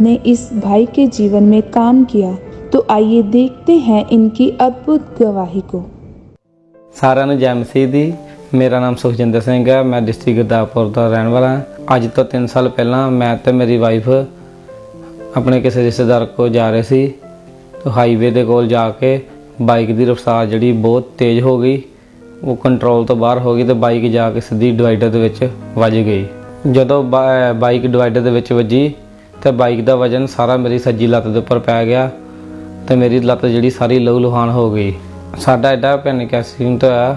ने इस भाई के जीवन में काम किया, तो आइए देखते हैं इनकी अद्भुत गवाही को। सारिਆਂ ਨੂੰ जय मसीह दी। मेरा नाम सुखजिंदर सिंह है। मैं डिस्ट्रिक्ट गुरदासपुर का रहने वाला हाँ। अज तो 3 साल पहला मैं तो मेरी वाइफ अपने किसी रिश्तेदार को जा रहे सी, तो हाईवे के कोल जाके बाइक की रफ्तार जी बहुत तेज़ हो गई, वो कंट्रोल तो बाहर हो गई, तो बाइक जाके सीधी डिवाइडर के विच वज गई। जदों बाइक डिवाइडर के विच वजी तो बाइक का वजन सारा मेरी सज्जी लत्त के उपर पै गया, तो मेरी लत्त जी सारी लहू लुहान हो गई। साडा एडा भयानक एक्सीडेंट होया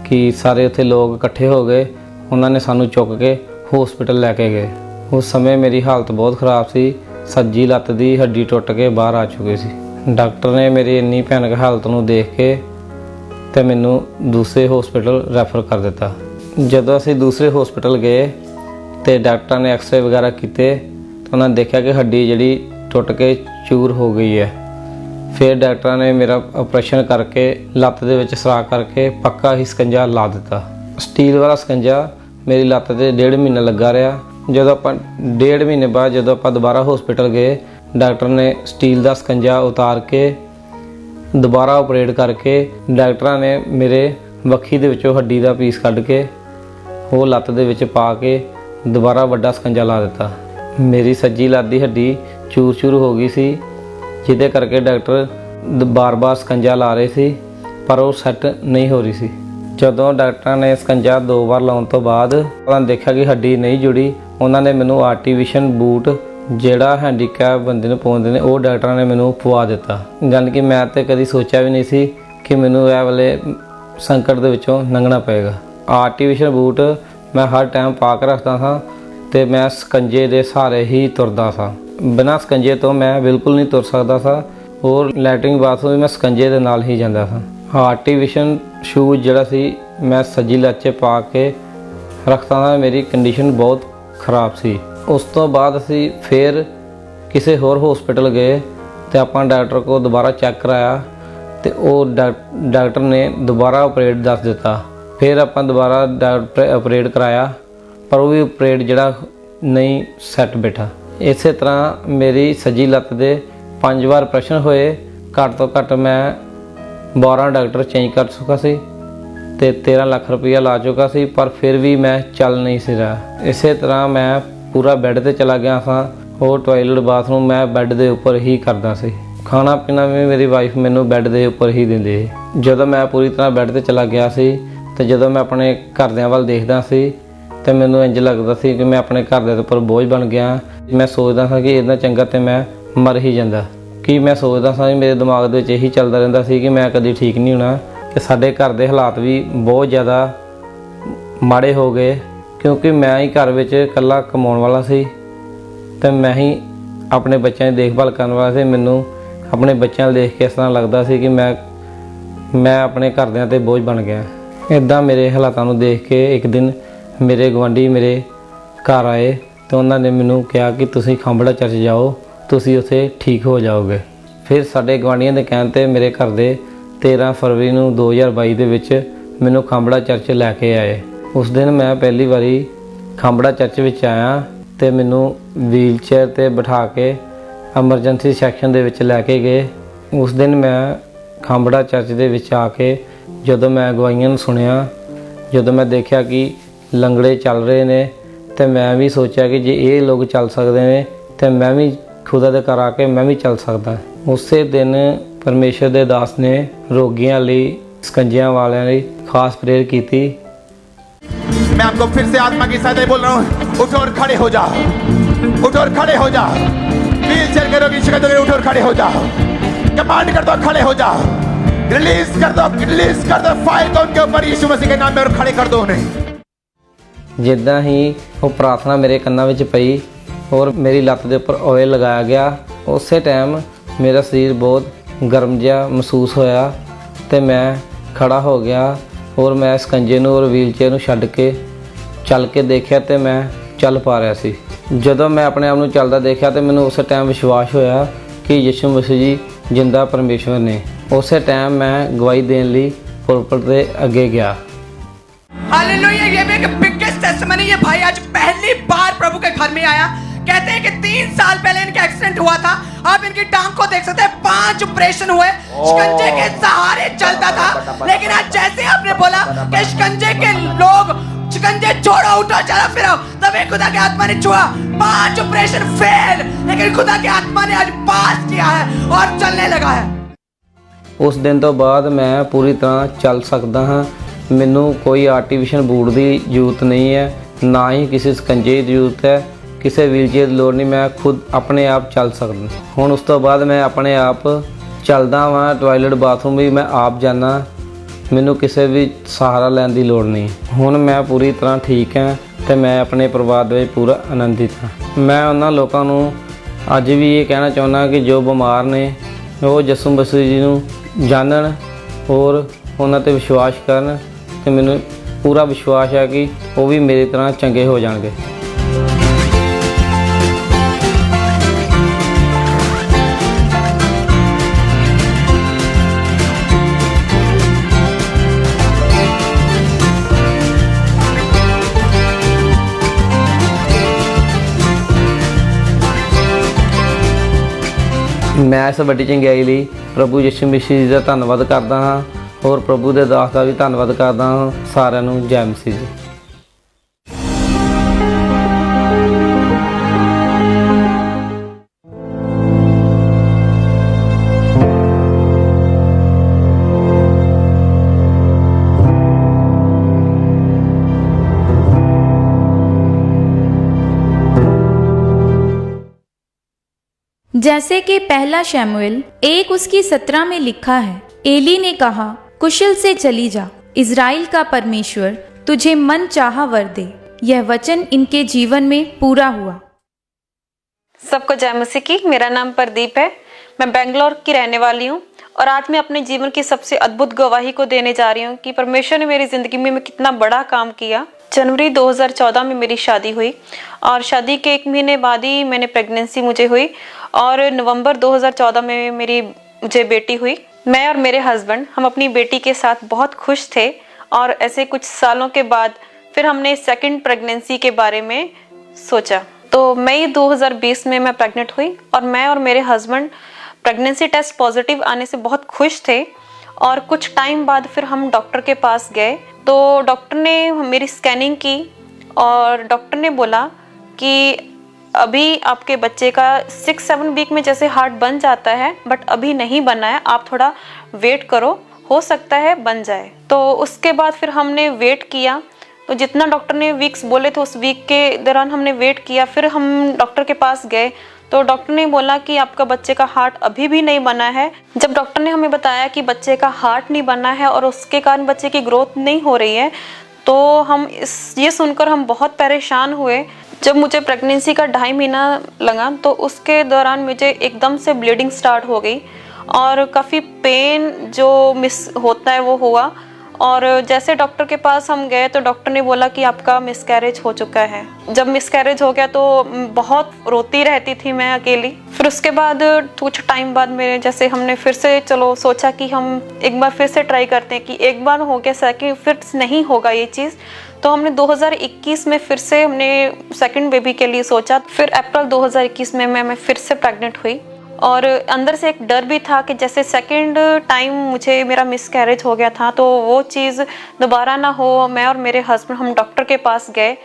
कि सारे उत्थे लोग इकट्ठे हो गए, उन्होंने सानू चुक के हॉस्पिटल लैके गए। उस समय मेरी हालत बहुत ख़राब सी, सज्जी लत्त की हड्डी टुट के बाहर आ चुकी सी। डॉक्टर ने मेरी इन्नी भयानक हालत नूं देख के तो मैनू दूसरे हॉस्पिटल रैफर कर दिता। जदों असीं दूसरे हॉस्पिटल गए तो डॉक्टर ने एक्सरे वगैरह किए, तो उन्होंने देखा कि हड्डी जी टुट के चूर हो गई है। फिर डॉक्टर ने मेरा ऑपरेशन करके लत्त दे विच सरा करके पक्का ही ਸਕੰਜਾ ला दिता। स्टील वाला ਸਕੰਜਾ मेरी लत्त ते 1.5 महीना लगा रहा। जदों आपां 1.5 महीने बाद जदों आपां दोबारा हॉस्पिटल गए, डॉक्टर ने स्टील का ਸਕੰਜਾ उतार के दोबारा ऑपरेट करके डॉक्टर ने मेरे वक्खी दे विचों हड्डी का पीस कढ़ के वो लत्त दे विच पा के दोबारा वड्डा ਸਕੰਜਾ ला दिता। मेरी सज्जी लत्त की हड्डी चूर चूर हो गई सी, जिहदे करके डॉक्टर बार बार ਸਕੰਜਾ ला रहे थे, पर वो सैट नहीं हो रही सी। जदों डॉक्टर ने ਸਕੰਜਾ 2 बार लाने तो बाद उन्होंने देखा कि हड्डी नहीं जुड़ी, उन्होंने मैनू आर्टिफिशियल बूट ਜਿਹੜਾ हैंडीकैप बंदे ਨੂੰ ਪਾਉਂਦੇ ਨੇ ਉਹ ਡਾਕਟਰਾਂ ਨੇ ਮੈਨੂੰ ਪਵਾ ਦਿੱਤਾ। ਜਾਣੀ ਕਿ ਮੈਂ ਤੇ ਕਦੀ ਸੋਚਿਆ ਵੀ ਨਹੀਂ ਸੀ ਕਿ ਮੈਨੂੰ ਇਹ ਵਾਲੇ ਸੰਕਟ ਦੇ ਵਿੱਚੋਂ ਲੰਘਣਾ ਪਏਗਾ। ਆਰਟੀਫਿਸ਼ਲ ਬੂਟ ਮੈਂ ਹਰ ਟਾਈਮ ਪਾ ਕੇ ਰੱਖਦਾ ਸਾਂ ਤੇ ਮੈਂ ਸਕੰਜੇ ਦੇ ਸਹਾਰੇ ਹੀ ਤੁਰਦਾ ਸਾਂ। ਬਿਨਾਂ ਸਕੰਜੇ ਤੋਂ ਮੈਂ ਬਿਲਕੁਲ ਨਹੀਂ ਤੁਰ ਸਕਦਾ ਸਾਂ, ਔਰ ਲੈਟਰਿੰਗ ਬਾਥਰੂਮ ਵੀ ਮੈਂ ਸਕੰਜੇ ਦੇ ਨਾਲ ਹੀ ਜਾਂਦਾ ਸਾਂ। ਆਰਟੀਫਿਸ਼ਲ ਸ਼ੂਜ਼ ਜਿਹੜਾ ਸੀ ਮੈਂ ਸੱਜੀ ਲੱਤ 'ਚ ਪਾ ਕੇ ਰੱਖਦਾ ਸਾਂ। ਮੇਰੀ ਕੰਡੀਸ਼ਨ ਬਹੁਤ ਖਰਾਬ ਸੀ। उस तो बाद असी फिर किसी होर हॉस्पिटल गए तो आप डॉक्टर को दोबारा चैक कराया, तो वो डॉक्टर ने दोबारा ऑपरेट दस दिता। फिर आप दोबारा ऑपरेट कराया, पर वो भी ऑपरेट जड़ा नहीं सैट बैठा। इस तरह मेरी सज्जी लत्त दे 5 बार ऑपरेशन होए, घट तो घट मैं 12 डॉक्टर चेंज कर चुका सी ते 13 लाख रुपया ला चुका सी, पर फिर भी मैं चल नहीं सी रहा। इस तरह मैं पूरा बैड ते चला गया सा, और टॉयलेट बाथरूम मैं बैड के उपर ही करदा सी। खाना पीना भी मेरी वाइफ मैनू बैड के उपर ही दिंदी। जदों मैं पूरी तरह बैड ते चला गया सी, तो जदों मैं अपने घरदियां वल देखदा सी तो मैनू इंज लगदा सी कि मैं अपने घर दे उपर बोझ बन गया। मैं सोचदा सा कि इतना चंगा तो मैं मर ही जांदा। कि मैं सोचदा सा मेरे दिमाग दे विच यही चलदा रहिंदा सी कि मैं कदी ठीक नहीं होना, कि साडे घर दे हालात भी बहुत ज़्यादा माड़े हो गए, क्योंकि मैं ही घर विच कल्ला कमाउण वाला सी, तो मैं ही अपने बच्चों की देखभाल करने वाला सी। मैनू अपने बच्चों देख के इस तरह लगता सी कि मैं अपने घरदियां ते बोझ बन गया। इदां मेरे हालातों को देख के एक दिन मेरे गवांढी मेरे घर आए, तो उन्होंने मैनू कहा कि तुसीं खांबड़ा चर्च जाओ, तुसीं उत्थे ठीक हो जाओगे। फिर साडे गवांढियों के कहण ते मेरे घर दे 13 फरवरी 2022 दे विच मैनू खांबड़ा चर्च लैके आए। उस दिन मैं पहली बारी खांबड़ा चर्च विच आया, तो मैनू व्हील चेयर ते बिठा के एमरजेंसी सैक्शन दे विच लैके गए। उस दिन मैं खांबड़ा चर्च दे विच आके जदों मैं गवाइयां सुनिया, जदों मैं देखा कि लंगड़े चल रहे ने, तो मैं भी सोचा कि जे ये लोग चल सकते हैं तो मैं भी खुदा दे घर आके मैं भी चल सकदा। उस दिन परमेश्वर दे दास ने रोगियों लई ਸਕੰਜਿਆਂ वालियां लई खास प्रेयर की। मैं आपको फिर से आत्मा की सहायता बोल रहा हूँ, उठो और खड़े हो जाओ, उठो और खड़े हो जाओ। व्हील चेयर के रोगी शिकायत, उठो और खड़े हो जाओ। कमांड कर दो, खड़े हो जाओ। रिलीज कर दो, रिलीज कर दो। फायर को उनके ऊपर यीशु मसीह के नाम में, और खड़े कर दो उन्हें। जिद्दां ही वो प्रार्थना मेरे कन्नां विच पई और मेरी लत्त दे उपर ऑयल लगाया गया, उस टाइम मेरा शरीर बहुत गर्म जिहा महसूस होया, तो मैं खड़ा हो गया और मैं ਸਕੰਜੇ ਨੂੰ और व्हील चेयर ਨੂੰ ਛੱਡ के चल के देखा, तो मैं चल पा रहा सी। जदों मैं अपने आप ਨੂੰ ਚੱਲਦਾ देखा, तो मैनू उस टाइम विश्वास होया कि यीशु मसीह जी जिंदा परमेश्वर ने। उस टाइम मैं गवाही देने लई पुलपिट के अगे गया। हालेलुया। ये भी एक बिगेस्ट टेस्टिमनी। ये भाई आज पहली बार प्रभु के घर में आया। कहते हैं कि 3 3 साल पहले इनका एक्सीडेंट हुआ था। आप इनकी टांग को देख सकते हैं, 5 ऑपरेशन हुए, शिकंजे के सहारे चलता था। लेकिन आज जैसे आपने बोला कि शिकंजे के लोग शिकंजे छोड़ो, उठो, चलो फिरो, तभी खुदा की आत्मा ने छुआ। 5 ऑपरेशन फेल, लेकिन खुदा की आत्मा ने आज पास किया है और चलने लगा है। ਉਸ ਦਿਨ ਤੋਂ ਬਾਅਦ ਮੈਂ ਪੂਰੀ ਤਰ੍ਹਾਂ ਚੱਲ ਸਕਦਾ ਹਾਂ। ਮੈਨੂੰ ਕੋਈ ਆਰਟੀਫਿਸ਼ਲ ਬੂਟ ਦੀ ਜ਼ਰੂਰਤ ਨਹੀਂ ਹੈ, ਨਾ ਹੀ ਕਿਸੇ ਸਕੰਜੇ ਦੀ ਜ਼ਰੂਰਤ ਹੈ, ਕਿਸੇ ਵੀਲਚੇਅਰ ਦੀ ਲੋੜ ਨਹੀਂ। ਮੈਂ ਖੁਦ ਆਪਣੇ ਆਪ ਚੱਲ ਸਕਦਾ। ਹੁਣ ਉਸ ਤੋਂ ਬਾਅਦ ਮੈਂ ਆਪਣੇ ਆਪ ਚੱਲਦਾ ਵਾਂ, ਟਾਇਲਟ ਬਾਥਰੂਮ ਵੀ ਮੈਂ ਆਪ ਜਾਂਦਾ। ਮੈਨੂੰ ਕਿਸੇ ਵੀ ਸਹਾਰਾ ਲੈਣ ਦੀ ਲੋੜ ਨਹੀਂ। ਹੁਣ ਮੈਂ ਪੂਰੀ ਤਰ੍ਹਾਂ ਠੀਕ ਹਾਂ ਅਤੇ ਮੈਂ ਆਪਣੇ ਪਰਿਵਾਰ ਦੇ ਵਿੱਚ ਪੂਰਾ ਆਨੰਦਿਤ ਹਾਂ। ਮੈਂ ਉਹਨਾਂ ਲੋਕਾਂ ਨੂੰ ਅੱਜ ਵੀ ਇਹ ਕਹਿਣਾ ਚਾਹੁੰਦਾ ਕਿ ਜੋ ਬਿਮਾਰ ਨੇ ਉਹ ਯਿਸੂ ਮਸੀਹ ਜੀ ਨੂੰ ਜਾਣਨ ਔਰ ਉਹਨਾਂ 'ਤੇ ਵਿਸ਼ਵਾਸ ਕਰਨ, ਅਤੇ ਮੈਨੂੰ ਪੂਰਾ ਵਿਸ਼ਵਾਸ ਹੈ ਕਿ ਉਹ ਵੀ ਮੇਰੀ ਤਰ੍ਹਾਂ ਚੰਗੇ ਹੋ ਜਾਣਗੇ। ਮੈਂ ਇਸ ਵੱਡੀ ਚੰਗਿਆਈ ਲਈ ਪ੍ਰਭੂ ਯਿਸੂ ਮਸੀਹ ਜੀ ਦਾ ਧੰਨਵਾਦ ਕਰਦਾ ਹਾਂ ਔਰ ਪ੍ਰਭੂ ਦੇ ਦਾਸ ਦਾ ਵੀ ਧੰਨਵਾਦ ਕਰਦਾ ਹਾਂ। ਸਾਰਿਆਂ ਨੂੰ ਜੈ ਮਸੀਹ ਜੀ। जैसे कि पहला शमूएल 1:17 में लिखा है, एली ने कहा, कुशल से चली जा, इज़राइल का परमेश्वर तुझे मन चाहा वर दे। यह वचन इनके जीवन में पूरा हुआ। सबको जय मसीह की। मेरा नाम प्रदीप है, मैं बेंगलोर की रहने वाली हूँ और आज मैं अपने जीवन की सबसे अद्भुत गवाही को देने जा रही हूँ कि परमेश्वर ने मेरी ज़िंदगी में कितना बड़ा काम किया। जनवरी 2014 में मेरी शादी हुई और शादी के 1 महीने बाद ही मैंने प्रेगनेंसी मुझे हुई और नवंबर 2014 में मुझे बेटी हुई। मैं और मेरे हस्बैंड हम अपनी बेटी के साथ बहुत खुश थे और ऐसे कुछ सालों के बाद फिर हमने सेकंड प्रेगनेंसी के बारे में सोचा। तो मई 2020 में मैं प्रेग्नेंट हुई और मैं और मेरे हस्बैंड प्रेगनेंसी टेस्ट पॉजिटिव आने से बहुत खुश थे। और कुछ टाइम बाद फिर हम डॉक्टर के पास गए तो डॉक्टर ने मेरी स्कैनिंग की और डॉक्टर ने बोला कि अभी आपके बच्चे का 6-7 वीक में जैसे हार्ट बन जाता है बट अभी नहीं बना है, आप थोड़ा वेट करो, हो सकता है बन जाए। तो उसके बाद फिर हमने वेट किया। तो जितना डॉक्टर ने वीक्स बोले थे उस वीक के दौरान हमने वेट किया। फिर हम डॉक्टर के पास गए तो डॉक्टर ने बोला कि आपका बच्चे का हार्ट अभी भी नहीं बना है। जब डॉक्टर ने हमें बताया कि बच्चे का हार्ट नहीं बना है और उसके कारण बच्चे की ग्रोथ नहीं हो रही है तो ये सुनकर हम बहुत परेशान हुए। जब मुझे प्रेगनेंसी का 2.5 महीना लगा तो उसके दौरान मुझे एकदम से ब्लीडिंग स्टार्ट हो गई और काफ़ी पेन जो मिस होता है वो हुआ। और जैसे डॉक्टर के पास हम गए तो डॉक्टर ने बोला कि आपका मिसकैरेज हो चुका है। जब मिसकैरेज हो गया तो बहुत रोती रहती थी मैं अकेली। फिर उसके बाद कुछ टाइम बाद मेरे जैसे हमने फिर से चलो सोचा कि हम एक बार फिर से ट्राई करते हैं कि एक बार हो गया सेकंड फिर नहीं होगा ये चीज़। तो हमने 2021 में फिर से हमने सेकंड बेबी के लिए सोचा। फिर अप्रैल 2021 में मैं फिर से प्रेग्नेंट हुई और अंदर से एक डर भी था कि जैसे सेकंड टाइम मुझे मेरा मिसकैरेज हो गया था तो वो चीज़ दोबारा ना हो। मैं और मेरे हस्बैंड हम डॉक्टर के पास गए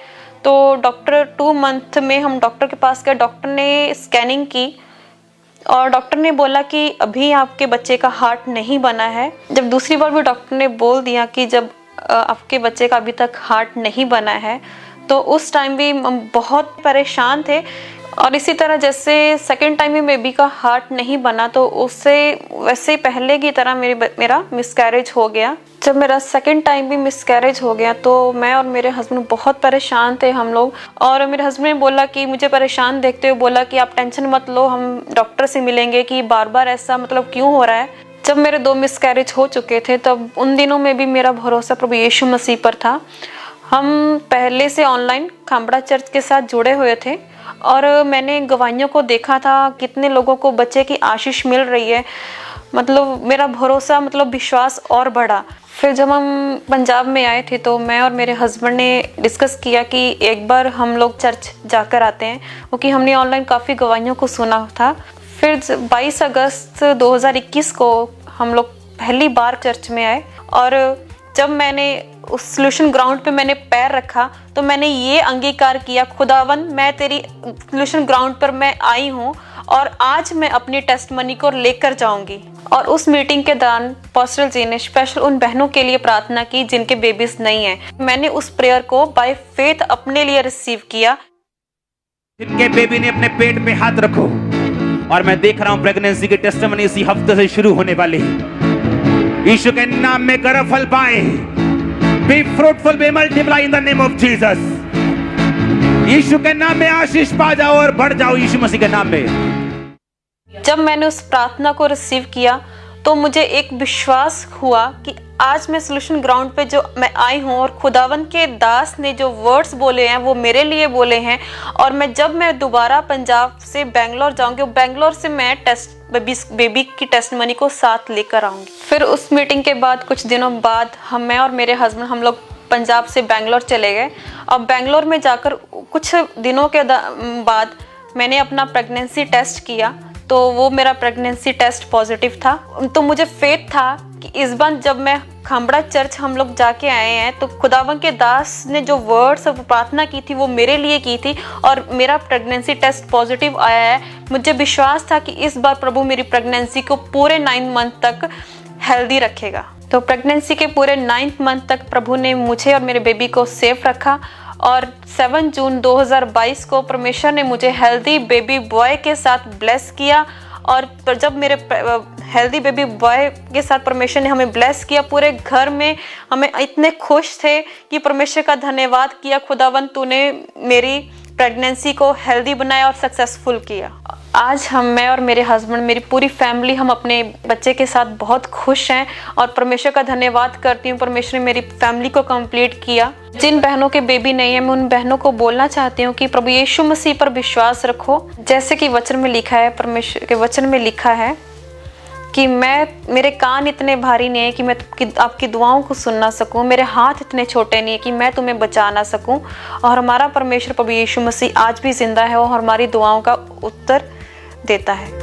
तो डॉक्टर 2 मंथ में हम डॉक्टर के पास गए। डॉक्टर ने स्कैनिंग की और डॉक्टर ने बोला कि अभी आपके बच्चे का हार्ट नहीं बना है। जब दूसरी बार भी डॉक्टर ने बोल दिया कि जब आपके बच्चे का अभी तक हार्ट नहीं बना है तो उस टाइम भी हम बहुत परेशान थे। और इसी तरह जैसे सेकंड टाइम में बेबी का हार्ट नहीं बना तो उससे वैसे पहले की तरह मेरा मिसकैरेज हो गया। जब मेरा सेकंड टाइम भी मिसकैरेज हो गया तो मैं और मेरे हस्बैंड बहुत परेशान थे हम लोग। और मेरे हस्बैंड ने बोला कि मुझे परेशान देखते हुए बोला कि आप टेंशन मत लो, हम डॉक्टर से मिलेंगे कि बार बार ऐसा मतलब क्यों हो रहा है। जब मेरे 2 मिसकैरेज हो चुके थे तब उन दिनों में भी मेरा भरोसा प्रभु यीशु मसीह पर था। हम पहले से ऑनलाइन खामड़ा चर्च के साथ जुड़े हुए थे और मैंने गवाहियों को देखा था कितने लोगों को बच्चे की आशीष मिल रही है। मतलब मेरा भरोसा मतलब विश्वास और बढ़ा। फिर जब हम पंजाब में आए थे तो मैं और मेरे हस्बैंड ने डिस्कस किया कि एक बार हम लोग चर्च जाकर आते हैं, क्योंकि हमने ऑनलाइन काफ़ी गवाहियों को सुना था। फिर 22 अगस्त 2021 को हम लोग पहली बार चर्च में आए, और जब मैंने उस सोल्यूशन ग्राउंड पे मैंने पैर रखा तो मैंने ये अंगीकार किया, खुदावन मैं तेरी सोल्यूशन ग्राउंड पर मैं आई हूँ और आज मैं अपनी टेस्टमनी को लेकर जाऊंगी। और उस मीटिंग के दौरान पास्टर जी ने स्पेशल उन बहनों के लिए प्रार्थना की जिनके बेबीज नहीं है। मैंने उस प्रेयर को बाय फेथ अपने लिए रिसीव किया। जिनके बेबी ने अपने पेट पे हाथ रखो, और मैं देख रहा हूं प्रेगनेंसी की टेस्टिमनी इसी हफ्ते से शुरू होने वाली। यीशु के नाम में कर फल पाए, be fruitful, be multiply in the name of Jesus. यीशु के नाम में आशीष पा जाओ और बढ़ जाओ यीशु मसीह के नाम में। जब मैंने उस प्रार्थना को रिसीव किया तो मुझे एक विश्वास हुआ कि आज मैं सोल्यूशन ग्राउंड पे जो मैं आई हूँ और खुदावन के दास ने जो वर्ड्स बोले हैं वो मेरे लिए बोले हैं, और जब मैं दोबारा पंजाब से बेंगलोर जाऊंगी, बेंगलोर से मैं बेबी की टेस्टमनी को साथ लेकर आऊंगी। फिर उस मीटिंग के बाद कुछ दिनों बाद मैं और मेरे हस्बैंड हम लोग पंजाब से बेंगलोर चले गए। और बेंगलोर में जाकर कुछ दिनों के बाद मैंने अपना प्रेगनेंसी टेस्ट किया तो वो मेरा प्रेगनेंसी टेस्ट पॉजिटिव था। तो मुझे फेथ था कि इस बार जब मैं खामड़ा चर्च हम लोग जाके आए हैं तो खुदावन के दास ने जो वर्ड्स प्रार्थना की थी वो मेरे लिए की थी और मेरा प्रेगनेंसी टेस्ट पॉजिटिव आया है। मुझे विश्वास था कि इस बार प्रभु मेरी प्रेगनेंसी को पूरे 9 मंथ तक हेल्दी रखेगा। तो प्रेगनेंसी के पूरे 9th मंथ तक प्रभु ने मुझे और मेरे बेबी को सेफ रखा, और 7 जून 2022 को परमेश्वर ने मुझे हेल्दी बेबी बॉय के साथ ब्लेस किया। और जब मेरे हेल्दी बेबी बॉय के साथ परमेश्वर ने हमें ब्लेस किया, पूरे घर में हमें इतने खुश थे कि परमेश्वर का धन्यवाद किया, खुदावन तूने मेरी प्रेगनेंसी को हेल्दी बनाया और सक्सेसफुल किया। आज मैं और मेरे हस्बैंड, मेरी पूरी फैमिली, हम अपने बच्चे के साथ बहुत खुश हैं और परमेश्वर का धन्यवाद करती हूँ। परमेश्वर ने मेरी फैमिली को कंप्लीट किया। जिन बहनों के बेबी नहीं है मैं उन बहनों को बोलना चाहती हूँ कि प्रभु यीशु मसीह पर विश्वास रखो। जैसे कि वचन में लिखा है, परमेश्वर के वचन में लिखा है कि मेरे कान इतने भारी नहीं है कि मैं आपकी दुआओं को सुन ना सकूं, मेरे हाथ इतने छोटे नहीं है कि मैं तुम्हें बचा ना सकूं। और हमारा परमेश्वर प्रभु यीशु मसीह आज भी जिंदा है और हमारी दुआओं का उत्तर देता है।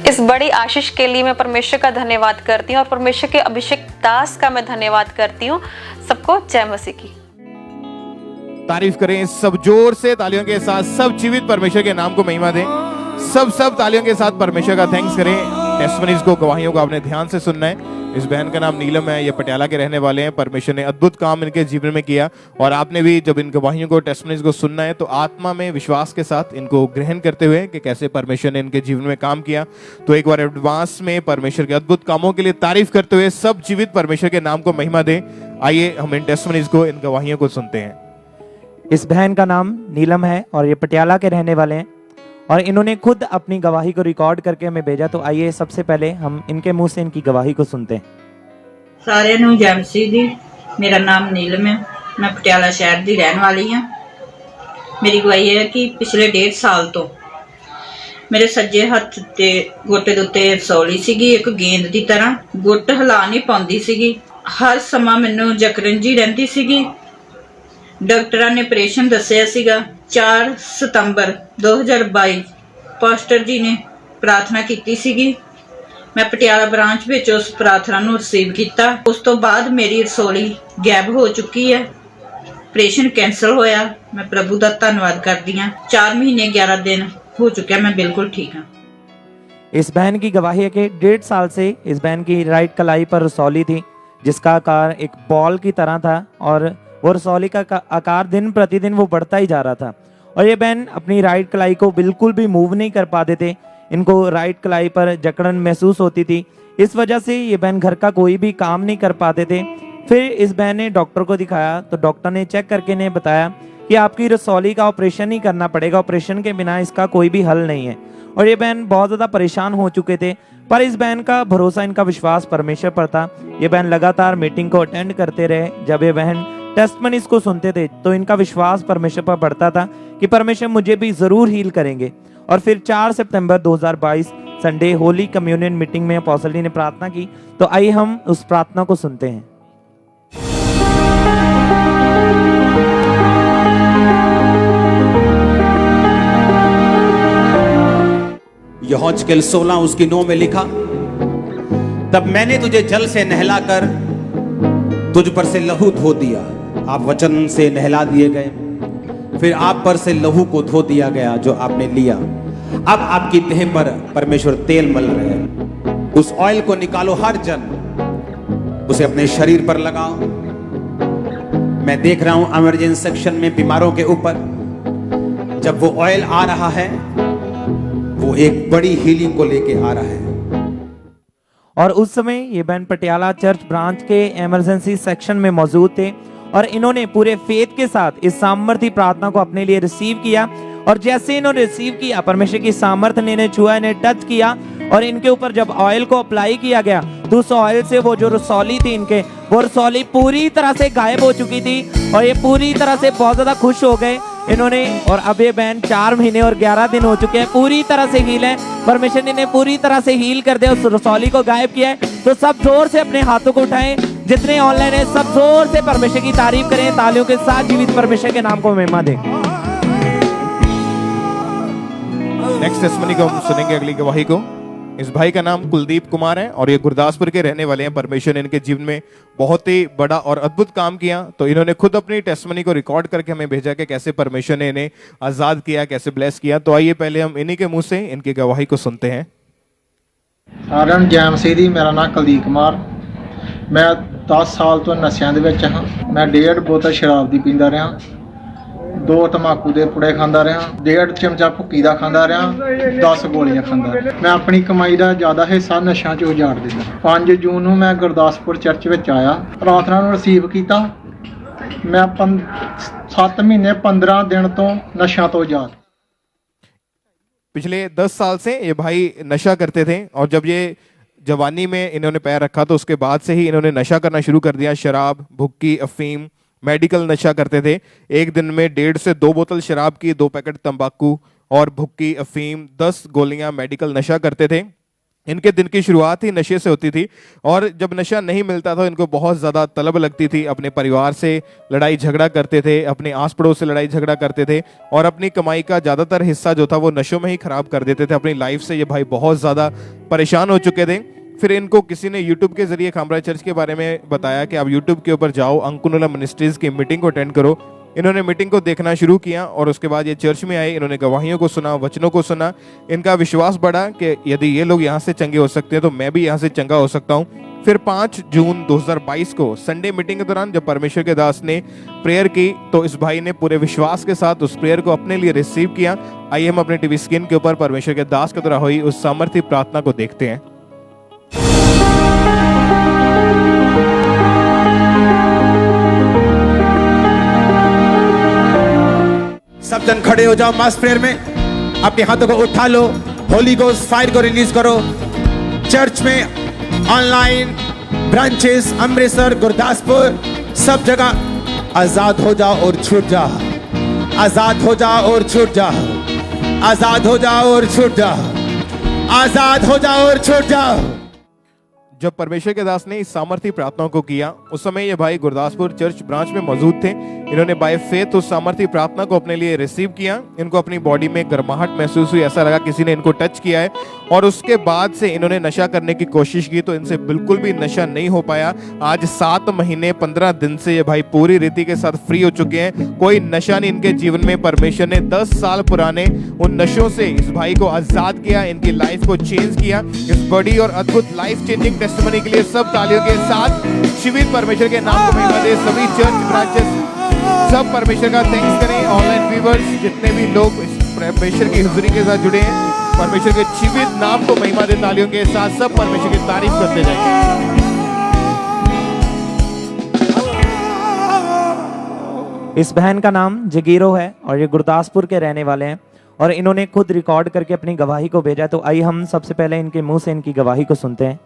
इस बड़ी आशीष के लिए मैं परमेश्वर का धन्यवाद करती हूँ और परमेश्वर के अभिषेक दास का मैं धन्यवाद करती हूँ। सबको जय मसीह की। तारीफ करें सब जोर से तालियों के साथ, सब जीवित परमेश्वर के नाम को महिमा दें। सब तालियों के साथ परमेश्वर का थैंक्स करें। टेस्टिमनीज को, गवाहियों को आपने ध्यान से सुनना है। इस बहन का नाम नीलम है, ये पटियाला के रहने वाले हैं। परमेश्वर ने अद्भुत काम इनके जीवन में किया और आपने भी जब इन गवाहियों को, टेस्टिमनीज को सुनना है तो आत्मा में विश्वास के साथ इनको ग्रहण करते हुए कि कैसे परमेश्वर ने इनके जीवन में काम किया। तो एक बार एडवांस में परमेश्वर के अद्भुत कामों के लिए तारीफ करते हुए सब जीवित परमेश्वर के नाम को महिमा दें। आइए हम इन टेस्टिमनीज को, इन गवाहियों को सुनते हैं। इस बहन का नाम नीलम है और ये पटियाला के रहने वाले हैं और इन्होंने खुद अपनी गवाही को रिकॉर्ड करके हमें भेजा। तो आइए सबसे पहले हम इनके मुंह से इनकी गवाही को सुनते हैं। सारे नूं जय मसीह दी। मेरा नाम नीलम है, मैं पटियाला शहर की रहने वाली हाँ। मेरी गवाही है कि पिछले 1.5 साल तो मेरे सज्जे हत्थ ते गोटे दे उत्ते रसौली सीगी, एक गेंद की तरह गुੱਟ हिला नहीं पाउंदी सीगी। हर समा मैनूं जकड़न जी रहिंदी सीगी। डॉक्टरां ने ऑपरेशन दस्सिया सीगा। 4 सितंबर 2022 पास्टर जी ने प्रार्थना की सीगी। मैं पटियाला ब्रांच विच उस प्रार्थना नूं रिसीव किया। उस तो बाद मेरी रसौली गैब हो चुकी है, ऑपरेशन कैंसल होया। मैं प्रभु का धन्यवाद करदी हां। 4 महीने 11 दिन हो चुके, मैं बिल्कुल ठीक हाँ। इस बहन की गवाही है कि 1.5 साल से इस बहन की राइट कलाई पर रसौली थी जिसका आकार एक बॉल की तरह था और वो रसौली का आकार दिन प्रतिदिन वो बढ़ता ही जा रहा था। और ये बहन अपनी राइट कलाई को बिल्कुल भी मूव नहीं कर पाते थे। इनको राइट कलाई पर जकड़न महसूस होती थी। इस वजह से ये बहन घर का कोई भी काम नहीं कर पाते थे। फिर इस बहन ने डॉक्टर को दिखाया तो डॉक्टर ने चेक करके ने बताया कि आपकी रसौली का ऑपरेशन ही करना पड़ेगा, ऑपरेशन के बिना इसका कोई भी हल नहीं है। और ये बहन बहुत ज़्यादा परेशान हो चुके थे, पर इस बहन का भरोसा, इनका विश्वास परमेश्वर पर था। ये बहन लगातार मीटिंग को अटेंड करते रहे। जब ये बहन टेस्टमनीज को सुनते थे तो इनका विश्वास परमेश्वर पर बढ़ता था कि परमेश्वर मुझे भी ज़रूर हील करेंगे। और फिर 4 सितंबर 2022 संडे होली कम्युनियन मीटिंग में अपोस्टल जी ने प्रार्थना की। तो आइए हम उस प्रार्थना को सुनते हैं। यहोशूएल 16 उसकी 9 में लिखा, तब मैंने तुझे जल से नहलाकर तुझ पर से लहू धो दिया। आप वचन से नहला दिए गए, फिर आप पर से लहू को धो दिया गया जो आपने लिया। अब आपकी देह पर परमेश्वर तेल मल रहे हैं। उस ऑयल को निकालो, हर जन उसे अपने शरीर पर लगाओ। मैं देख रहा हूं इमरजेंसी सेक्शन में बीमारों के ऊपर जब वो ऑयल आ रहा है, वो एक बड़ी हीलिंग को लेके आ रहा है। और उस समय ये बहन पटियाला चर्च ब्रांच के इमरजेंसी सेक्शन में मौजूद थे और इन्होंने पूरे फेथ के साथ इस सामर्थी प्रार्थना को अपने लिए रिसीव किया। और जैसे इन्होंने रिसीव किया, परमेश्वर की सामर्थ ने इन्हें छुआ, इन्हें टच किया और इनके ऊपर जब ऑयल को अप्लाई किया गया तो उस ऑयल से वो जो रसौली थी इनके, वो रसौली पूरी तरह से गायब हो चुकी थी और ये पूरी तरह से बहुत ज्यादा खुश हो गए इन्होंने। और अब ये बहन 4 महीने और 11 दिन हो चुके हैं, पूरी तरह से हील है। परमेश्वर ने इन्हें पूरी तरह से हील कर दिया, उस रसौली को गायब किया है। तो सब जोर से अपने हाथों को उठाएं, जितने ऑनलाइन है सब जोर से परमेश्वर की तारीफ करें, तालियों के साथ जीवित परमेश्वर के नाम को महिमा दें। नेक्स्ट टेस्टिमनी को हम सुनेंगे, अगली गवाही को। इस भाई का नाम कुलदीप कुमार है और ये गुरदासपुर के रहने वाले हैं। परमेश्वर ने इनके जीवन में बहुत ही बड़ा और अद्भुत काम किया, तो इन्होंने खुद अपनी टेस्टिमनी को रिकॉर्ड करके हमें भेजा कि कैसे परमेश्वर ने इन्हें आजाद किया, कैसे ब्लेस किया। तो आइए पहले हम इन्हीं के मुंह से इनकी गवाही को सुनते हैं। ਸਾਰਿਆਂ ਨੂੰ ਜੈ ਮਸੀਹ ਦੀ। ਮੇਰਾ ਨਾਮ ਕੁਲਦੀਪ ਕੁਮਾਰ। ਮੈਂ 10 ਸਾਲ ਤੋਂ ਨਸ਼ਿਆਂ ਦੇ ਵਿੱਚ ਹਾਂ। ਮੈਂ 1.5 ਬੋਤਲ ਸ਼ਰਾਬ ਦੀ ਪੀਂਦਾ ਰਿਹਾ, 2 ਤਮਾਕੂ ਦੇ ਪੁੜੇ ਖਾਂਦਾ ਰਿਹਾ, 1.5 ਚਮਚਾ ਭੁੱਕੀ ਦਾ ਖਾਂਦਾ ਰਿਹਾ, 10 ਗੋਲੀਆਂ ਖਾਂਦਾ ਰਿਹਾ। ਮੈਂ ਆਪਣੀ ਕਮਾਈ ਦਾ ਜ਼ਿਆਦਾ ਹਿੱਸਾ ਨਸ਼ਿਆਂ 'ਚ ਉਜਾੜ ਦਿੰਦਾ। 5 ਜੂਨ ਨੂੰ ਮੈਂ ਗੁਰਦਾਸਪੁਰ ਚਰਚ ਵਿੱਚ ਆਇਆ, ਪ੍ਰਾਰਥਨਾ ਨੂੰ ਰਿਸੀਵ ਕੀਤਾ। ਮੈਂ 7 ਮਹੀਨੇ 15 ਦਿਨ ਤੋਂ ਨਸ਼ਿਆਂ ਤੋਂ ਆਜ਼ਾਦ। पिछले 10 साल से ये भाई नशा करते थे और जब ये जवानी में इन्होंने पैर रखा तो उसके बाद से ही इन्होंने नशा करना शुरू कर दिया। शराब, भुक्की, अफीम, मेडिकल नशा करते थे। एक दिन में 1.5 से 2 बोतल शराब की, 2 पैकेट तंबाकू और भुक्की, अफीम, 10 गोलियां मेडिकल नशा करते थे। इनके दिन की शुरुआत ही नशे से होती थी और जब नशा नहीं मिलता था इनको बहुत ज़्यादा तलब लगती थी। अपने परिवार से लड़ाई झगड़ा करते थे, अपने आस पड़ोस से लड़ाई झगड़ा करते थे और अपनी कमाई का ज़्यादातर हिस्सा जो था वो नशों में ही खराब कर देते थे। अपनी लाइफ से ये भाई बहुत ज़्यादा परेशान हो चुके थे। फिर इनको किसी ने यूट्यूब के जरिए खामराज चर्च के बारे में बताया कि आप यूट्यूब के ऊपर जाओ, अंकुनुला मिनिस्ट्रीज की मीटिंग को अटेंड करो। इन्होंने मीटिंग को देखना शुरू किया और उसके बाद ये चर्च में आए। इन्होंने गवाहियों को सुना, वचनों को सुना। इनका विश्वास बढ़ा कि यदि ये लोग यहाँ से चंगे हो सकते हैं तो मैं भी यहाँ से चंगा हो सकता हूँ। फिर 5 जून 2022 को संडे मीटिंग के दौरान जब परमेश्वर के दास ने प्रेयर की तो इस भाई ने पूरे विश्वास के साथ उस प्रेयर को अपने लिए रिसीव किया। आइए हम अपने टीवी स्क्रीन के ऊपर परमेश्वर के दास के द्वारा हुई उस सामर्थी प्रार्थना को देखते हैं। सब जन खड़े हो जाओ मास प्रेयर में, अपने हाथों को उठा लो, होली गोस्ट फायर को रिलीज करो। चर्च में, ऑनलाइन, ब्रांचेस, अमृतसर, गुरदासपुर, सब जगह आजाद हो जाओ और छूट जाओ, आजाद हो जाओ और छूट जाओ, आजाद हो जाओ और छूट जाओ, आजाद हो जाओ और छूट जाओ। जब परमेश्वर के दास ने इस सामर्थी प्रार्थनाओं को किया उस समय ये भाई गुरदासपुर चर्च ब्रांच में मौजूद थे। इन्होंने बाय फेथ उस सामर्थी प्रार्थना को अपने लिए रिसीव किया। इनको अपनी बॉडी में गर्माहट महसूस हुई, ऐसा लगा किसी ने इनको टच किया है। और उसके बाद से इन्होंने नशा करने की कोशिश की तो इनसे बिल्कुल भी नशा नहीं हो पाया। आज 7 महीने 15 दिन से ये भाई पूरी रीति के साथ फ्री हो चुके हैं। कोई नशा नहीं इनके जीवन में। परमेश्वर ने 10 साल पुराने उन नशों से इस भाई को आजाद किया, इनकी लाइफ को चेंज किया। इस बड़ी और अद्भुत लाइफ चेंजिंग टेस्टिमनी के लिए सब तालियों के साथ जीवित परमेश्वर के नाम को महिमा दे। सभी चर्च ब्रांचेस सब परमेश्वर का थैंक्स करें। ऑनलाइन व्यूअर्स जितने भी लोग इस परमेश्वर की हुजूरी के साथ जुड़े हैं, परमेश्वर के जीवित नाम को महिमा दे। तालियों के साथ सब परमेश्वर की तारीफ करते जाएंगे। इस बहन का नाम जगीरो है और ये गुरदासपुर के रहने वाले हैं और इन्होंने खुद रिकॉर्ड करके अपनी गवाही को भेजा। तो आइए हम सबसे पहले इनके मुंह से इनकी गवाही को सुनते हैं।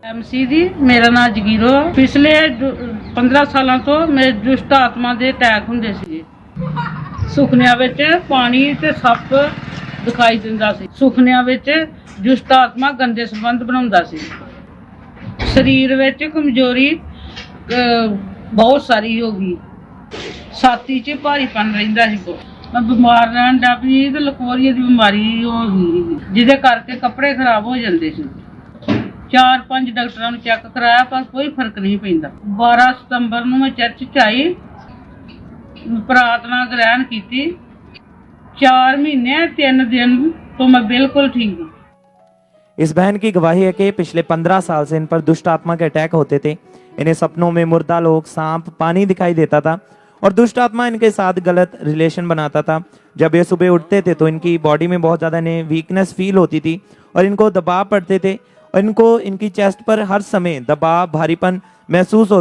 एमसी जी, मेरा नाम जगीरो है। पिछले 15 ਸਾਲਾਂ ਤੋਂ ਮੇਰੇ ਦੁਸ਼ਟ ਆਤਮਾ ਦੇ ਅਟੈਕ ਹੁੰਦੇ ਸੀ। ਸੁਪਨਿਆਂ ਵਿੱਚ ਪਾਣੀ ਤੇ ਸੱਪ ਦਿਖਾਈ ਦਿੰਦਾ ਸੀ। ਸੁਪਨਿਆਂ ਵਿੱਚ ਦੁਸ਼ਟ ਆਤਮਾ ਗੰਦੇ ਸੰਬੰਧ ਬਣਾਉਂਦਾ ਸੀ। ਸਰੀਰ ਵਿੱਚ ਕਮਜ਼ੋਰੀ ਬਹੁਤ ਸਾਰੀ ਹੋ ਗਈ। ਛਾਤੀ 'ਚ ਭਾਰੀਪਨ ਰਹਿੰਦਾ ਸੀ। ਮੈਂ ਬਿਮਾਰ ਰਹਿਣ ਦਾ ਵੀ ਤੇ ਲਕੋਰੀਏ ਦੀ ਬਿਮਾਰੀ ਹੋ ਗਈ, ਜਿਹਦੇ ਕਰਕੇ ਕੱਪੜੇ ਖਰਾਬ ਹੋ ਜਾਂਦੇ ਸੀ। 4-5 ਡਾਕਟਰਾਂ ਨੂੰ ਚੈੱਕ ਕਰਾਇਆ ਪਰ ਕੋਈ ਫਰਕ ਨਹੀਂ ਪੈਂਦਾ। 12 ਸਤੰਬਰ ਨੂੰ ਮੈਂ ਚਰਚ 'ਚ ਆਈ, ਪ੍ਰਾਰਥਨਾ ਗ੍ਰਹਿਣ ਕੀਤੀ। 4 ਮਹੀਨੇ 3 दिन तो मैं बिल्कुल ठीक हूँ। इस बहन की गवाही है कि पिछले 15 साल से इन पर दुष्ट आत्मा के अटैक होते थे। इन्हें सपनों में मुर्दा लोग, सांप, पानी दिखाई देता था और दुष्ट आत्मा इनके साथ गलत रिलेशन बनाता था। जब ये सुबह उठते थे तो इनकी बॉडी में बहुत ज़्यादा इन्हें वीकनेस फील होती थी और इनको दबाव पड़ते थे और इनको इनकी चेस्ट पर हर समय दबाव, भारीपन महसूस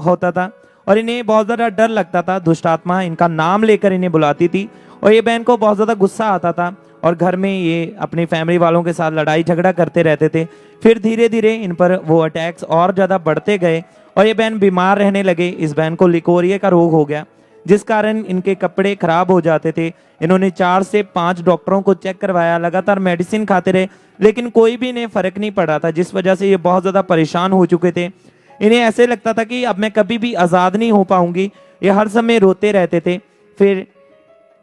होता था और इन्हें बहुत ज़्यादा डर लगता था। दुष्ट आत्मा इनका नाम लेकर इन्हें बुलाती थी और ये बहन को बहुत ज़्यादा गुस्सा आता था और घर में ये अपनी फैमिली वालों के साथ लड़ाई झगड़ा करते रहते थे। फिर धीरे धीरे इन पर वो अटैक्स और ज़्यादा बढ़ते गए और ये बहन बीमार रहने लगे। इस बहन को लिकोरिया का रोग हो गया, जिस कारण इनके कपड़े खराब हो जाते थे। इन्होंने 4 से 5 डॉक्टरों को चेक करवाया, लगातार मेडिसिन खाते रहे, लेकिन कोई भी इन्हें फर्क नहीं पड़ा था, जिस वजह से ये बहुत ज़्यादा परेशान हो चुके थे। इन्हें ऐसे लगता था कि अब मैं कभी भी आज़ाद नहीं हो पाऊंगी। ये हर समय रोते रहते थे। फिर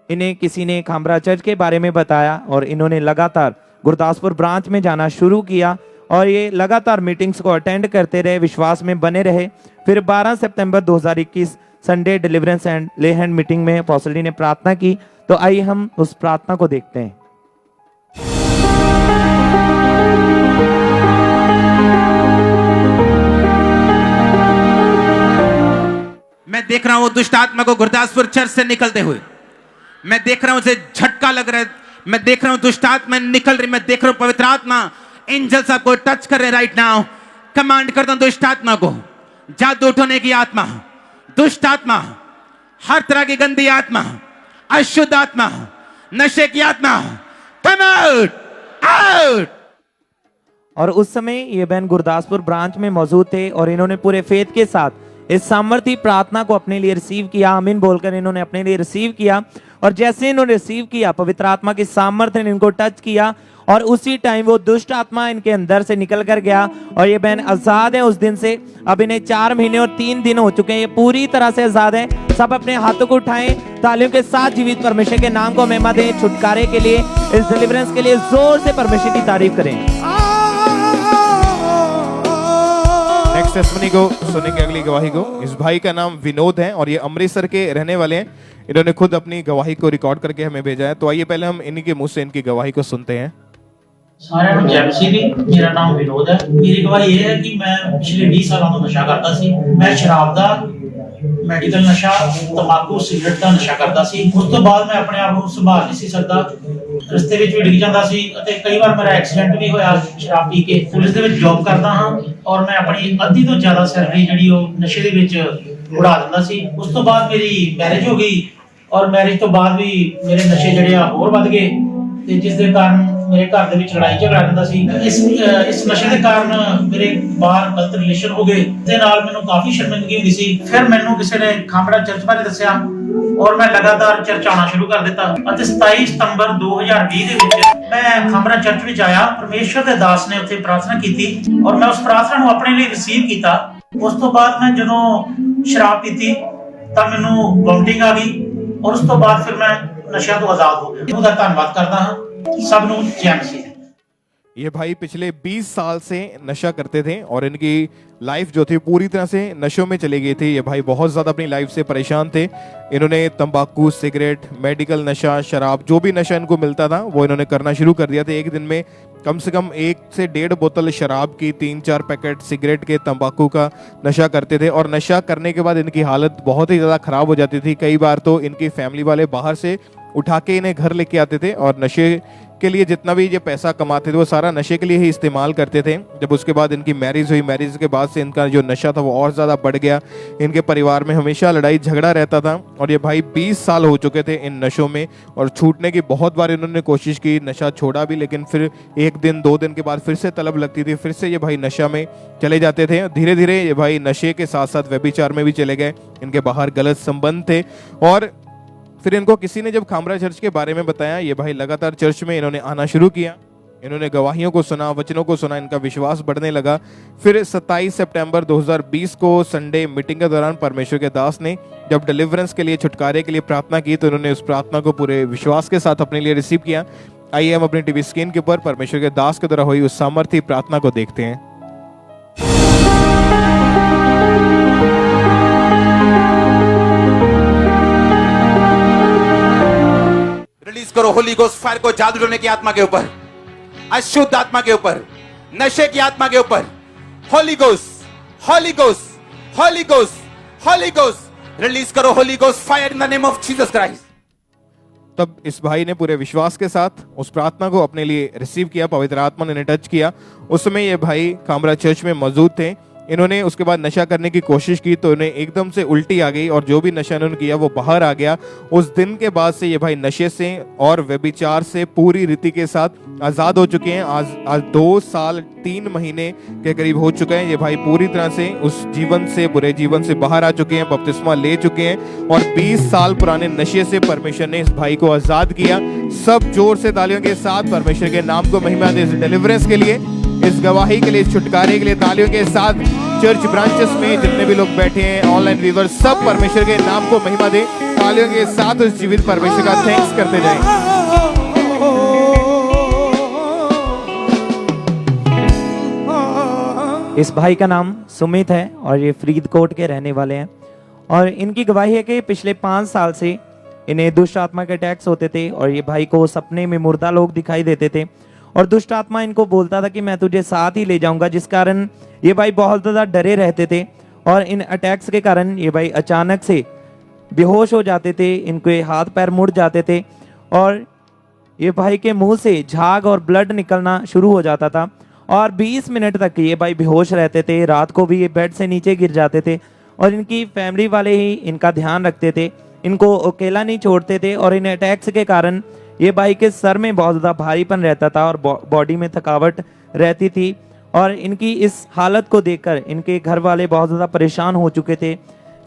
इन्हें किसी ने खामरा चर्च के बारे में बताया और इन्होंने लगातार गुरदासपुर ब्रांच में जाना शुरू किया और ये लगातार मीटिंग्स को अटेंड करते रहे, विश्वास में बने रहे। फिर 12 सितंबर 2021 संडे डिलीवरेंस एंड ले हैंड मीटिंग में अपोस्टल ने प्रार्थना की। तो आइए हम उस प्रार्थना को देखते हैं। मैं देख रहा हूं दुष्ट आत्मा को गुरदासपुर चर्च से निकलते हुए। मैं देख रहा हूं उसे झटका लग रहा है। मैं देख रहा हूं दुष्ट आत्मा निकल रही। मैं देख रहा हूं पवित्र आत्मा एंजल साहब को टच कर रहे राइट नाउ। कमांड करता हूं दुष्ट आत्मा को, जादू उठाने की आत्मा, दुष्ट आत्मा, हर तरह की गंदी आत्मा, अशुद्ध आत्मा, नशे की आत्मा, कम आउट, आउट। और उस समय ये बहन गुरदासपुर ब्रांच में मौजूद थे और इन्होंने पूरे फेथ के साथ इस सामर्थी प्रार्थना को अपने लिए रिसीव किया। आमीन बोलकर इन्होंने अपने लिए रिसीव किया और जैसे इन्होंने रिसीव किया, पवित्र आत्मा की सामर्थ्य ने इनको टच किया और उसी टाइम वो दुष्ट आत्मा इनके अंदर से निकल कर गया और ये बहन आजाद है उस दिन से। अब इन्हें 4 महीने और 3 दिन हो चुके हैं, ये पूरी तरह से आजाद है। सब अपने हाथों को उठाएं, तालियों के साथ जीवित परमेश्वर के नाम को महिमा दें। छुटकारे के लिए, इस डिलीवरेंस के लिए जोर से परमेश्वर की तारीफ करें। नेक्स्ट टेस्टिमनी को सुनेंगे, अगली गवाही को। इस भाई का नाम विनोद है और ये अमृतसर के रहने वाले हैं। इन्होंने खुद अपनी गवाही को रिकॉर्ड करके हमें भेजा है। तो आइए पहले हम इन्हीं के मुंह से इनकी गवाही को सुनते हैं। ਸਾਰਿਆਂ ਨੂੰ ਜੈ ਮਸੀਹ ਦੀ। ਮੇਰਾ ਨਾਮ ਵਿਨੋਦ ਹੈ। ਮੇਰੀ ਗਵਾਹੀ ਇਹ ਹੈ ਕਿ ਮੈਂ ਪਿਛਲੇ 20 ਸਾਲਾਂ ਤੋਂ ਨਸ਼ਾ ਕਰਦਾ ਸੀ। ਮੈਂ ਸ਼ਰਾਬ ਦਾ, ਮੈਡੀਕਲ ਨਸ਼ਾ, ਤੰਬਾਕੂ, ਸਿਗਰਟ ਦਾ ਨਸ਼ਾ ਕਰਦਾ ਸੀ। ਉਸ ਤੋਂ ਬਾਅਦ ਮੈਂ ਆਪਣੇ ਆਪ ਨੂੰ ਸੰਭਾਲ ਨਹੀਂ ਸੀ ਸਕਦਾ। ਰਸਤੇ ਵਿੱਚ ਵੀ ਡਿੱਗ ਜਾਂਦਾ ਸੀ ਅਤੇ ਕਈ ਵਾਰ ਮੇਰਾ ਐਕਸੀਡੈਂਟ ਵੀ ਹੋਇਆ ਸ਼ਰਾਬ ਪੀ ਕੇ। ਪੁਲਿਸ ਦੇ ਵਿੱਚ ਜੌਬ ਕਰਦਾ ਹਾਂ ਔਰ ਮੈਂ ਆਪਣੀ ਅੱਧੀ ਤੋਂ ਜ਼ਿਆਦਾ ਸੈਲਰੀ ਜਿਹੜੀ ਉਹ ਨਸ਼ੇ ਦੇ ਵਿੱਚ ਉਡਾ ਦਿੰਦਾ ਸੀ। ਉਸ ਤੋਂ ਬਾਅਦ ਮੇਰੀ ਮੈਰਿਜ ਹੋ ਗਈ ਔਰ ਮੈਰਿਜ ਤੋਂ ਬਾਅਦ ਵੀ ਮੇਰੇ ਨਸ਼ੇ ਜਿਹੜੇ ਆ ਹੋਰ ਵੱਧ ਗਏ ਤੇ ਜਿਸ ਦੇ ਕਾਰਨ ਮੇਰੇ ਘਰ ਦੇ ਵਿੱਚ ਲੜਾਈ ਝਗੜਾ ਰਹਿੰਦਾ ਸੀ। ਇਸ ਨਸ਼ੇ ਦੇ ਕਾਰਨ ਮੇਰੇ ਬਾਹਰ ਗਲਤ ਰਿਲੇਸ਼ਨ ਹੋ ਗਏ ਤੇ ਨਾਲ ਮੈਨੂੰ ਕਾਫੀ ਸ਼ਰਮਿੰਦਗੀ ਹੁੰਦੀ ਸੀ। ਫਿਰ ਮੈਨੂੰ ਕਿਸੇ ਨੇ ਖਾਮੜਾ ਚਰਚ ਬਾਰੇ ਦੱਸਿਆ ਔਰ ਮੈਂ ਲਗਾਤਾਰ ਚਰਚ ਆਉਣਾ ਸ਼ੁਰੂ ਕਰ ਦਿੱਤਾ ਅਤੇ 27 ਸਤੰਬਰ 2020 ਦੇ ਵਿੱਚ ਮੈਂ ਖਾਮੜਾ ਚਰਚ ਵਿੱਚ ਆਇਆ। ਪਰਮੇਸ਼ਰ ਦੇ ਦਾਸ ਨੇ ਉੱਥੇ ਪ੍ਰਾਰਥਨਾ ਕੀਤੀ ਔਰ ਮੈਂ ਉਸ ਪ੍ਰਾਰਥਨਾ ਨੂੰ ਆਪਣੇ ਲਈ ਰਿਸੀਵ ਕੀਤਾ। ਉਸ ਤੋਂ ਬਾਅਦ ਮੈਂ ਜਦੋਂ ਸ਼ਰਾਬ ਪੀਤੀ ਤਾਂ ਮੈਨੂੰ ਵੋਮਿਟਿੰਗ ਆ ਗਈ ਔਰ ਉਸ ਤੋਂ ਬਾਅਦ ਫਿਰ ਮੈਂ नशा तो आजाद हो गया। ਉਹਦਾ ਧੰਨਵਾਦ ਕਰਦਾ ਹਾਂ। ਸਭ ਨੂੰ ਜੈ ਮਸੀਹ। ये भाई पिछले 20 साल से नशा करते थे और इनकी लाइफ जो थी पूरी तरह से नशों में चली गई थी। ये भाई बहुत ज़्यादा अपनी लाइफ से परेशान थे। इन्होंने तंबाकू, सिगरेट, मेडिकल नशा, शराब, जो भी नशा इनको मिलता था वो इन्होंने करना शुरू कर दिया था। एक दिन में कम से कम 1 से 1.5 बोतल शराब की, 3-4 पैकेट सिगरेट के, तंबाकू का नशा करते थे। और नशा करने के बाद इनकी हालत बहुत ही ज़्यादा ख़राब हो जाती थी। कई बार तो इनकी फैमिली वाले बाहर से उठा के इन्हें घर लेके आते थे और नशे के लिए जितना भी ये पैसा कमाते थे वो सारा नशे के लिए ही इस्तेमाल करते थे। जब उसके बाद इनकी मैरिज हुई, मैरिज के बाद से इनका जो नशा था वो और ज़्यादा बढ़ गया। इनके परिवार में हमेशा लड़ाई झगड़ा रहता था और ये भाई 20 साल हो चुके थे इन नशों में और छूटने की बहुत बार इन्होंने कोशिश की, नशा छोड़ा भी, लेकिन फिर 1 दिन 2 दिन के बाद फिर से तलब लगती थी, फिर से ये भाई नशा में चले जाते थे। धीरे धीरे ये भाई नशे के साथ साथ व्यभिचार में भी चले गए। इनके बाहर गलत संबंध थे और फिर इनको किसी ने जब खामरा चर्च के बारे में बताया, ये भाई लगातार चर्च में इन्होंने आना शुरू किया। इन्होंने गवाहियों को सुना, वचनों को सुना, इनका विश्वास बढ़ने लगा। फिर 27 सितंबर 2020 को संडे मीटिंग के दौरान परमेश्वर के दास ने जब डिलीवरेंस के लिए, छुटकारे के लिए प्रार्थना की तो इन्होंने उस प्रार्थना को पूरे विश्वास के साथ अपने लिए रिसीव किया। आइए हम अपनी टीवी स्क्रीन के ऊपर परमेश्वर के दास के द्वारा हुई उस सामर्थ्य प्रार्थना को देखते हैं। रिलीज करो होली गोस्ट फायर को, जादू टोने की आत्मा के ऊपर, अशुद्ध आत्मा के ऊपर, नशे की आत्मा के ऊपर। Holy ghost, holy ghost, holy ghost, holy ghost, release करो holy ghost fire in the name of Jesus Christ. तब इस भाई ने पूरे विश्वास के साथ उस प्रार्थना को अपने लिए रिसीव किया, पवित्र आत्मा ने इन्हें टच किया। उस समय ये भाई खामरा चर्च में मौजूद थे। इन्होंने उसके बाद नशा करने की कोशिश की तो इन्हें एकदम से उल्टी आ गई और जो भी नशा इन्होंने किया वो बाहर आ गया। उस दिन के बाद से ये भाई नशे से और व्यभिचार से पूरी रीति के साथ आज़ाद हो चुके हैं। आज 2 साल 3 महीने के करीब हो चुके हैं। ये भाई पूरी तरह से उस जीवन से, बुरे जीवन से बाहर आ चुके हैं, बपतिस्मा ले चुके हैं और 20 साल पुराने नशे से परमेश्वर ने इस भाई को आज़ाद किया। सब जोर से तालियों के साथ परमेश्वर के नाम को महिमा दे। इस डिलीवरेंस के लिए, इस गवाही के लिए, इस छुटकारे के लिए तालियों के साथ चर्च ब्रांचेस में जितने भी लोग बैठे हैं, ऑनलाइन व्यूअर्स, सब परमेश्वर के नाम को महिमा दे। तालियों के साथ उस जीवित परमेश्वर का थैंक्स करते जाएं। इस भाई का नाम सुमित है और ये फरीदकोट के रहने वाले हैं और इनकी गवाही है कि पिछले 5 साल से इन्हें दुष्ट आत्मा के अटैक्स होते थे और ये भाई को सपने में मुर्दा लोग दिखाई देते थे और दुष्ट आत्मा इनको बोलता था कि मैं तुझे साथ ही ले जाऊंगा, जिस कारण ये भाई बहुत ज़्यादा डरे रहते थे और इन अटैक्स के कारण ये भाई अचानक से बेहोश हो जाते थे, इनके हाथ पैर मुड़ जाते थे और ये भाई के मुंह से झाग और ब्लड निकलना शुरू हो जाता था और 20 मिनट तक ये भाई बेहोश रहते थे। रात को भी ये बेड से नीचे गिर जाते थे और इनकी फैमिली वाले ही इनका ध्यान रखते थे, इनको अकेला नहीं छोड़ते थे और इन अटैक्स के कारण ये भाई के सर में बहुत ज़्यादा भारीपन रहता था और बॉडी में थकावट रहती थी और इनकी इस हालत को देखकर इनके घर वाले बहुत ज़्यादा परेशान हो चुके थे।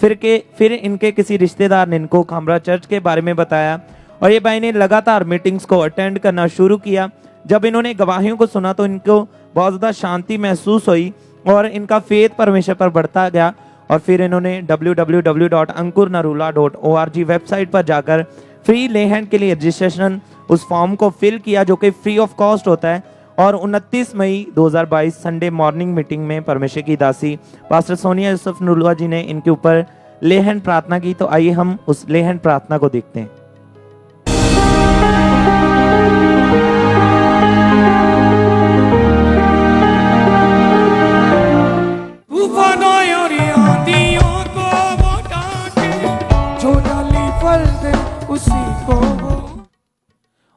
फिर इनके किसी रिश्तेदार ने इनको खामरा चर्च के बारे में बताया और ये भाई ने लगातार मीटिंग्स को अटेंड करना शुरू किया। जब इन्होंने गवाहियों को सुना तो इनको बहुत ज़्यादा शांति महसूस हुई और इनका फेथ परमेश्वर पर बढ़ता गया और फिर इन्होंने www.ankurnarula.org वेबसाइट पर जाकर फ्री ले हैंड के लिए रजिस्ट्रेशन उस फॉर्म को फिल किया जो कि फ्री ऑफ कॉस्ट होता है और 29 मई 2022 संडे मॉर्निंग मीटिंग में परमेश्वर की दासी पास्टर सोनिया यूसुफ नुलवा जी ने इनके ऊपर ले हैंड प्रार्थना की। तो आइए हम उस ले हैंड प्रार्थना को देखते हैं।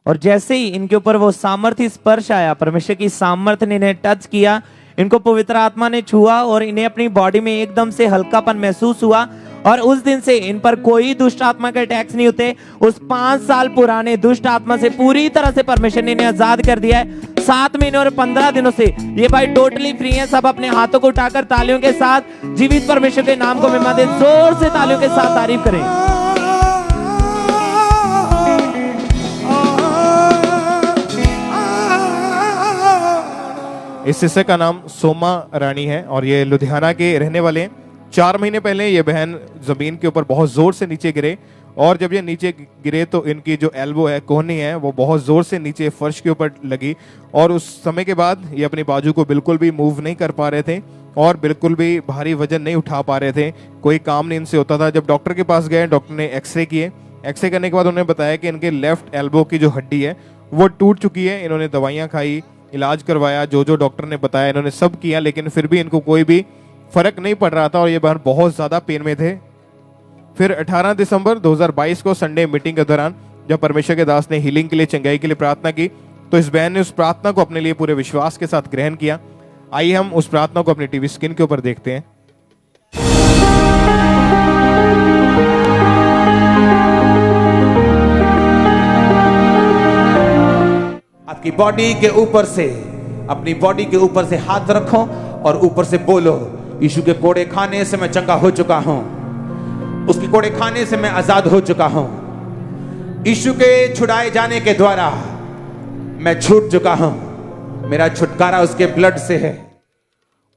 और जैसे ही इनके ऊपर वो सामर्थ्य स्पर्श आया, परमेश्वर की सामर्थ्य ने इन्हें टच किया, इनको पवित्र आत्मा ने छुआ और इन्हें अपनी बॉडी में एकदम से हल्कापन महसूस हुआ और उस दिन से इन पर कोई दुष्ट आत्मा के अटैक्स नहीं होते। उस 5 साल पुराने दुष्ट आत्मा से पूरी तरह से परमेश्वर ने इन्हें आजाद कर दिया है। 7 महीने और 15 दिनों से ये भाई टोटली फ्री हैं। सब अपने हाथों को उठाकर तालियों के साथ जीवित परमेश्वर के नाम को महिमा दें, जोर से तालियों के साथ तारीफ करें। इस हिस्से का नाम सोमा रानी है और ये लुधियाना के रहने वाले हैं। 4 महीने पहले ये बहन जमीन के ऊपर बहुत जोर से नीचे गिरे और जब ये नीचे गिरे तो इनकी जो एल्बो है, कोहनी है, वो बहुत जोर से नीचे फर्श के ऊपर लगी और उस समय के बाद ये अपनी बाजू को बिल्कुल भी मूव नहीं कर पा रहे थे और बिल्कुल भी भारी वजन नहीं उठा पा रहे थे। कोई काम नहीं इनसे होता था। जब डॉक्टर के पास गए, डॉक्टर ने एक्सरे किए। एक्सरे करने के बाद उन्होंने बताया कि इनके लेफ्ट एल्बो की जो हड्डी है वो टूट चुकी है। इन्होंने दवाइयाँ खाई, इलाज करवाया, जो जो डॉक्टर ने बताया इन्होंने सब किया, लेकिन फिर भी इनको कोई भी फर्क नहीं पड़ रहा था और ये बहन बहुत ज़्यादा पेन में थे। फिर 18 दिसंबर 2022 को संडे मीटिंग के दौरान जब परमेश्वर के दास ने हीलिंग के लिए, चंगाई के लिए प्रार्थना की, तो इस बहन ने उस प्रार्थना को अपने लिए पूरे विश्वास के साथ ग्रहण किया। आइए हम उस प्रार्थना को अपनी टीवी स्क्रीन के ऊपर देखते हैं। आपकी बॉडी के ऊपर से, अपनी बॉडी के ऊपर से हाथ रखो और ऊपर से बोलो, यीशु के कोड़े खाने से मैं चंगा हो चुका हूं, उसके कोड़े खाने से मैं आजाद हो चुका हूं, यीशु के छुड़ाए जाने के द्वारा मैं छूट चुका हूं, मेरा छुटकारा उसके ब्लड से है।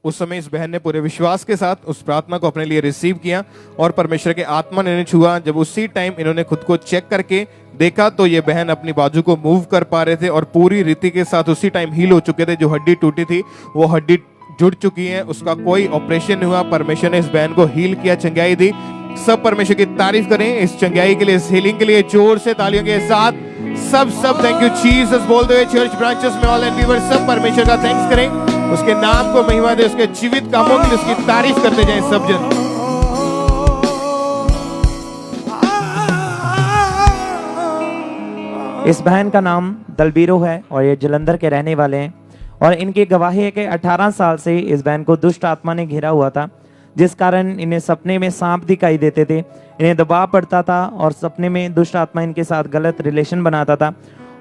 उस समय इस बहन ने पूरे विश्वास के साथ उस प्रार्थना को अपने लिए रिसीव किया और परमेश्वर के आत्मा ने इन्हें छुआ। जब उसी टाइम इन्होंने खुद को चेक करके देखा तो ये बहन अपनी बाजू को मूव कर पा रहे थे और पूरी रीति के साथ उसी टाइम हील हो चुके थे। जो हड्डी टूटी थी वो हड्डी जुड़ चुकी है, उसका कोई ऑपरेशन नहीं हुआ। परमेश्वर ने इस बहन को हील किया, चंगाई दी। सब परमेश्वर की तारीफ करें इस चंगाई के लिए, इस हीलिंग के लिए, जोर से तालियों के साथ सब थैंक यू जीसस बोलते हुए चर्च ब्रांचेस में ऑल एंड व्यूअर सब परमेश्वर का थैंक्स करें, उसके नाम को महिमा दे, उसके जीवित कामों के लिए उसकी तारीफ करते जाएं सब जन। इस बहन का नाम दलबीरो है और ये जलंधर के रहने वाले हैं और इनकी गवाही है कि 18 साल से इस बहन को दुष्ट आत्मा ने घेरा हुआ था, जिस कारण इन्हें सपने में सांप दिखाई देते थे, इन्हें दबाव पड़ता था और सपने में दुष्ट आत्मा इनके साथ गलत रिलेशन बनाता था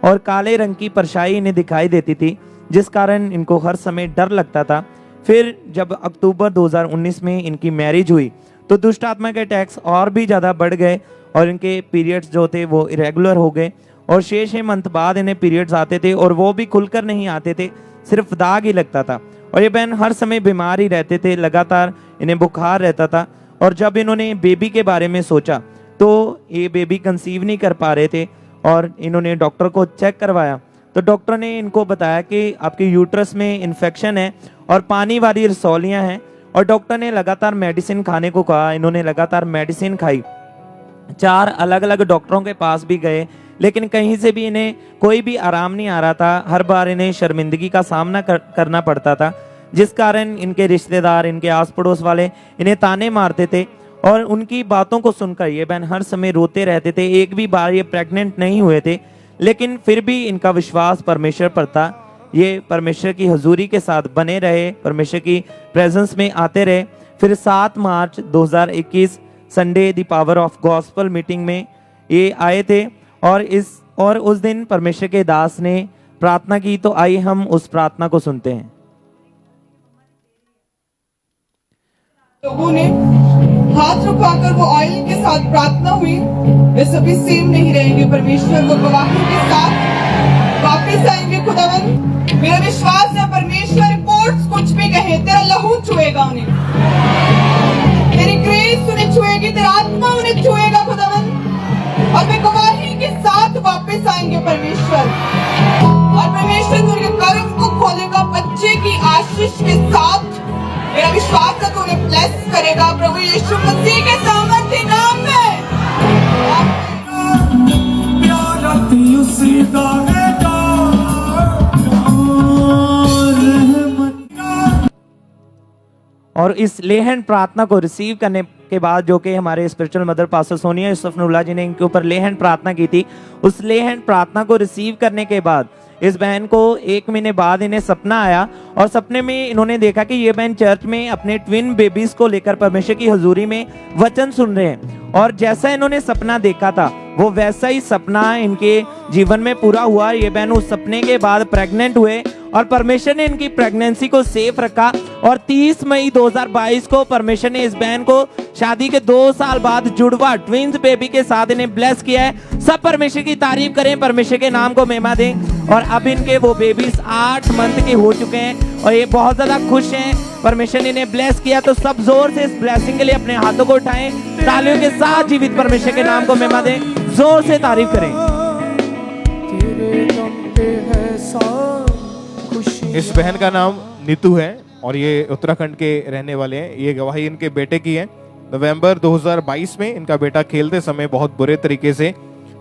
और काले रंग की परछाई इन्हें दिखाई देती थी, जिस कारण इनको हर समय डर लगता था। फिर जब अक्टूबर 2019 में इनकी मैरिज हुई तो दुष्ट आत्मा के अटैक्स और भी ज़्यादा बढ़ गए और इनके पीरियड्स जो थे वो इरेगुलर हो गए और 6 मंथ बाद इन्हें पीरियड्स आते थे और वो भी खुलकर नहीं आते थे, सिर्फ दाग ही लगता था और ये बहन हर समय बीमार ही रहते थे, लगातार इन्हें बुखार रहता था। और जब इन्होंने बेबी के बारे में सोचा तो ये बेबी कंसीव नहीं कर पा रहे थे और इन्होंने डॉक्टर को चेक करवाया तो डॉक्टर ने इनको बताया कि आपके यूट्रस में इन्फेक्शन है और पानी वाली रसौलियाँ हैं और डॉक्टर ने लगातार मेडिसिन खाने को कहा। इन्होंने लगातार मेडिसिन खाई, 4 अलग अलग डॉक्टरों के पास भी गए, लेकिन कहीं से भी इन्हें कोई भी आराम नहीं आ रहा था। हर बार इन्हें शर्मिंदगी का सामना करना पड़ता था, जिस कारण इनके रिश्तेदार, इनके आस पड़ोस वाले इन्हें ताने मारते थे और उनकी बातों को सुनकर ये बहन हर समय रोते रहते थे। एक भी बार ये प्रेग्नेंट नहीं हुए थे, लेकिन फिर भी इनका विश्वास परमेश्वर पर था। ये परमेश्वर की हजूरी के साथ बने रहे, परमेश्वर की प्रेजेंस में आते रहे। फिर 7 मार्च 2021 Sunday the power of gospel meeting में ये आए थे और उस दिन परमेश्वर के दास ने प्रार्थना की। तो आइए हम उस प्रार्थना को सुनते हैं। लोगों ने हाथ रुकवाकर वो ऑयल के साथ प्रार्थना हुई, वे सभी सेम नहीं रहेंगे। परमेश्वर वो गवाही के साथ वापस आएंगे। खुदावन मेरा विश्वास है परमेश्वर रिपोर्ट्स कुछ भी कहे, तेरा लहू छुएगा उन्हें, तेरी ग्रेस उन्हें छुएगी, तेरा आत्मा उन्हें छुएगा खुदावन, और वे गवाही के साथ वापस आएंगे परमेश्वर। और परमेश्वर उनके कर्म को खोलेगा बच्चे की आशीष के साथ। मेरा विश्वास है तो उन्हें ब्लेस करेगा प्रभु यीशु मसीह के सामर्थ्य नाम में। और इस लेहन प्रार्थना को रिसीव करने के बाद, जो कि हमारे स्पिरिचुअल मदर पास्टर सोनिया यूसुफनुल्लाह जी ने इनके ऊपर लेहन प्रार्थना की थी, उस लेहन प्रार्थना को रिसीव करने के बाद इस बहन को 1 महीने बाद इन्हें सपना आया और सपने में इन्होंने देखा कि ये बहन चर्च में अपने ट्विन बेबीज को लेकर परमेश्वर की हजूरी में वचन सुन रहे हैं और जैसा इन्होंने सपना देखा था वो वैसा ही सपना इनके जीवन में पूरा हुआ। ये बहन उस सपने के बाद प्रेग्नेंट हुए और परमेश्वर ने इनकी प्रेगनेंसी को सेफ रखा और 30 मई 2022 को परमेश्वर ने इस बहन को शादी के 2 साल बाद जुड़वा ट्विंस बेबी के साथ इन्हें ब्लेस किया है। सब परमेश्वर की तारीफ करें, परमेश्वर के नाम को महिमा दें। और अब इनके वो बेबीज 8 मंथ के हो चुके हैं और ये बहुत ज्यादा खुश हैं। परमेश्वर ने इन्हें ब्लेस किया, तो सब जोर से इस ब्लेसिंग के लिए अपने हाथों को उठाएं, तालियों के साथ जीवित परमेश्वर के नाम को महिमा दें, जोर से तारीफ करें। इस बहन का नाम नीतू है और ये उत्तराखंड के रहने वाले हैं। ये गवाही इनके बेटे की है। नवंबर 2022 में इनका बेटा खेलते समय बहुत बुरे तरीके से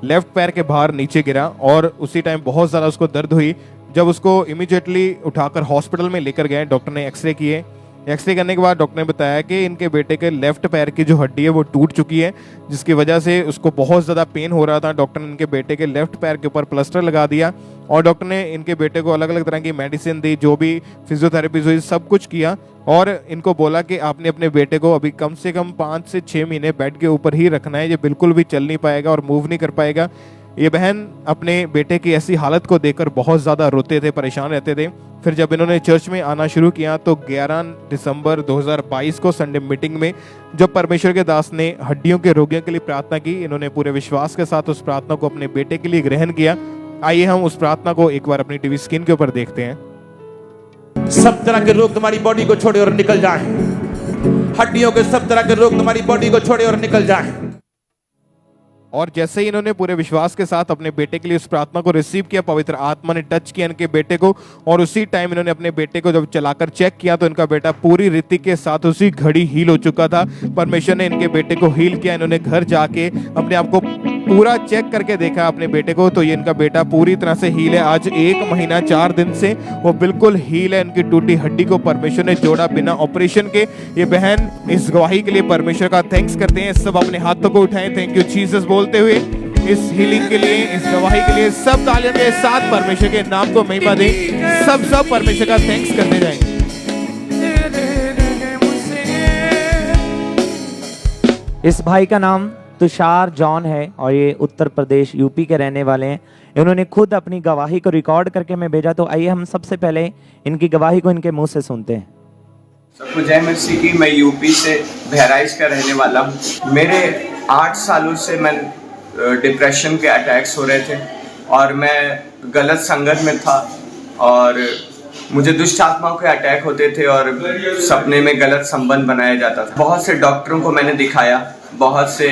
लेफ्ट पैर के बाहर नीचे गिरा और उसी टाइम बहुत ज़्यादा उसको दर्द हुई। जब उसको इमीडिएटली उठाकर हॉस्पिटल में लेकर गए, डॉक्टर ने एक्सरे किए। एक्सरे करने के बाद डॉक्टर ने बताया कि इनके बेटे के लेफ्ट पैर की जो हड्डी है वो टूट चुकी है, जिसकी वजह से उसको बहुत ज़्यादा पेन हो रहा था। डॉक्टर ने इनके बेटे के लेफ्ट पैर के ऊपर प्लास्टर लगा दिया और डॉक्टर ने इनके बेटे को अलग अलग तरह की मेडिसिन दी, जो भी फिजियोथेरेपी हुई, सब कुछ किया और इनको बोला कि आपने अपने बेटे को अभी कम से कम 5 से 6 महीने बेड के ऊपर ही रखना है, ये बिल्कुल भी चल नहीं पाएगा और मूव नहीं कर पाएगा। ये बहन अपने बेटे की ऐसी हालत को देखकर बहुत ज़्यादा रोते थे, परेशान रहते थे। फिर जब इन्होंने चर्च में आना शुरू किया तो 11 दिसंबर 2022 को संडे मीटिंग में जब परमेश्वर के दास ने हड्डियों के रोगियों के लिए प्रार्थना की, इन्होंने पूरे विश्वास के साथ उस प्रार्थना को अपने बेटे के लिए ग्रहण किया। आइए हम उस प्रार्थना को एक बार अपनी टीवी स्क्रीन के ऊपर देखते हैं। सब तरह के रोग तुम्हारी बॉडी को छोड़े और निकल जाए। हड्डियों के सब तरह के रोग तुम्हारी बॉडी को छोड़े और निकल जाए। और जैसे ही इन्होंने पूरे विश्वास के साथ अपने बेटे के लिए उस प्रार्थना को रिसीव किया, पवित्र आत्मा ने टच किया इनके बेटे को और उसी टाइम इन्होंने अपने बेटे को जब चलाकर चेक किया तो इनका बेटा पूरी रीति के साथ उसी घड़ी हील हो चुका था। परमेश्वर ने इनके बेटे को हील किया। इन्होंने घर जाके अपने आप को पूरा चेक करके देखा अपने बेटे को, तो ये इनका बेटा पूरी तरह से हील है। आज 1 महीना 4 दिन से वो बिल्कुल हील है। इनकी टूटी हड्डी को परमेश्वर ने जोड़ा बिना ऑपरेशन के। ये बहन इस गवाही के लिए परमेश्वर का थैंक्स करते हैं। सब अपने हाथों को उठाएं, थैंक यू जीसस बोलते हुए इस हीलिंग के लिए, इस गवाही के लिए सब तालियों के साथ परमेश्वर के नाम को महिमा दें। सब परमेश्वर का थैंक्स करते जाएं। इस भाई का नाम तुषार जॉन है और ये उत्तर प्रदेश यूपी के रहने वाले हैं। इन्होंने खुद अपनी गवाही को रिकॉर्ड करके मैं भेजा, तो आइए हम सबसे पहले इनकी गवाही को इनके मुंह से सुनते हैं। सबको जय मसीह की। मैं यूपी से बहराइच का रहने वाला हूँ। मेरे 8 सालों से मैं डिप्रेशन के अटैक्स हो रहे थे और मैं गलत संगत में था और मुझे दुष्ट आत्माओं के अटैक होते थे और सपने में गलत संबंध बनाया जाता था। बहुत से डॉक्टरों को मैंने दिखाया, बहुत से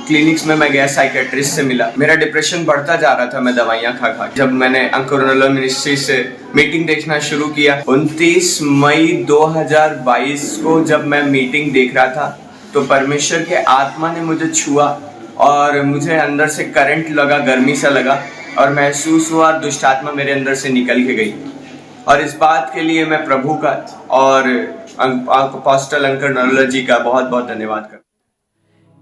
क्लिनिक्स में मैं गया, साइकेट्रिस्ट से मिला। मेरा डिप्रेशन बढ़ता जा रहा था, मैं दवाइयाँ खा खा। जब मैंने अंकुर मिनिस्ट्री से मीटिंग देखना शुरू किया, 29 मई 2022 को जब मैं मीटिंग देख रहा था तो परमेश्वर के आत्मा ने मुझे छुआ और मुझे अंदर से करंट लगा, गर्मी सा लगा और महसूस हुआ दुष्ट आत्मा मेरे अंदर से निकल के गई। और इस बात के लिए मैं प्रभु का और अपोस्टल अंकुर नरोला जी का बहुत बहुत धन्यवाद करता हूं।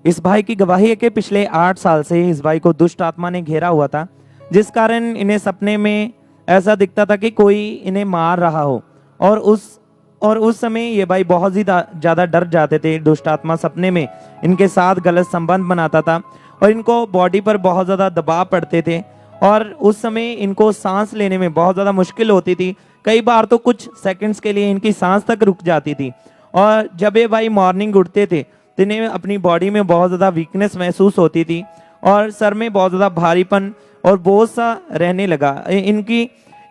इस भाई की गवाही है कि पिछले 8 साल से इस भाई को दुष्ट आत्मा ने घेरा हुआ था, जिस कारण इन्हें सपने में ऐसा दिखता था कि कोई इन्हें मार रहा हो और उस समय ये भाई बहुत ही ज़्यादा डर जाते थे। दुष्ट आत्मा सपने में इनके साथ गलत संबंध बनाता था और इनको बॉडी पर बहुत ज़्यादा दबाव पड़ते थे और उस समय इनको सांस लेने में बहुत ज़्यादा मुश्किल होती थी। कई बार तो कुछ सेकंड्स के लिए इनकी सांस तक रुक जाती थी। और जब ये भाई मॉर्निंग उठते थे तो इन्हें अपनी बॉडी में बहुत ज़्यादा वीकनेस महसूस होती थी और सर में बहुत ज़्यादा भारीपन और बोझ सा रहने लगा।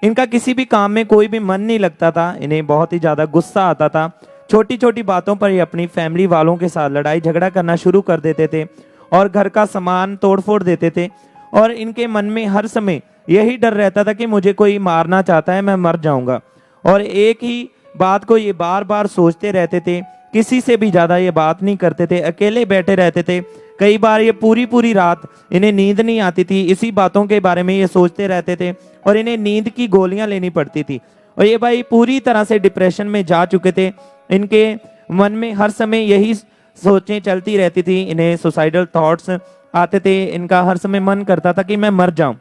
इनका किसी भी काम में कोई भी मन नहीं लगता था। इन्हें बहुत ही ज़्यादा गुस्सा आता था। छोटी छोटी बातों पर ये अपनी फैमिली वालों के साथ लड़ाई झगड़ा करना शुरू कर देते थे और घर का सामान तोड़ फोड़ देते थे और इनके मन में हर समय यही डर रहता था कि मुझे कोई मारना चाहता है, मैं मर जाऊंगा। और एक ही बात को ये बार बार सोचते रहते थे। किसी से भी ज़्यादा ये बात नहीं करते थे, अकेले बैठे रहते थे। कई बार ये पूरी रात इन्हें नींद नहीं आती थी, इसी बातों के बारे में ये सोचते रहते थे और इन्हें नींद की गोलियां लेनी पड़ती थी। और ये भाई पूरी तरह से डिप्रेशन में जा चुके थे। इनके मन में हर समय यही सोचें चलती रहती थी, इन्हें सुसाइडल थॉट्स आते थे। इनका हर समय मन करता था कि मैं मर जाऊं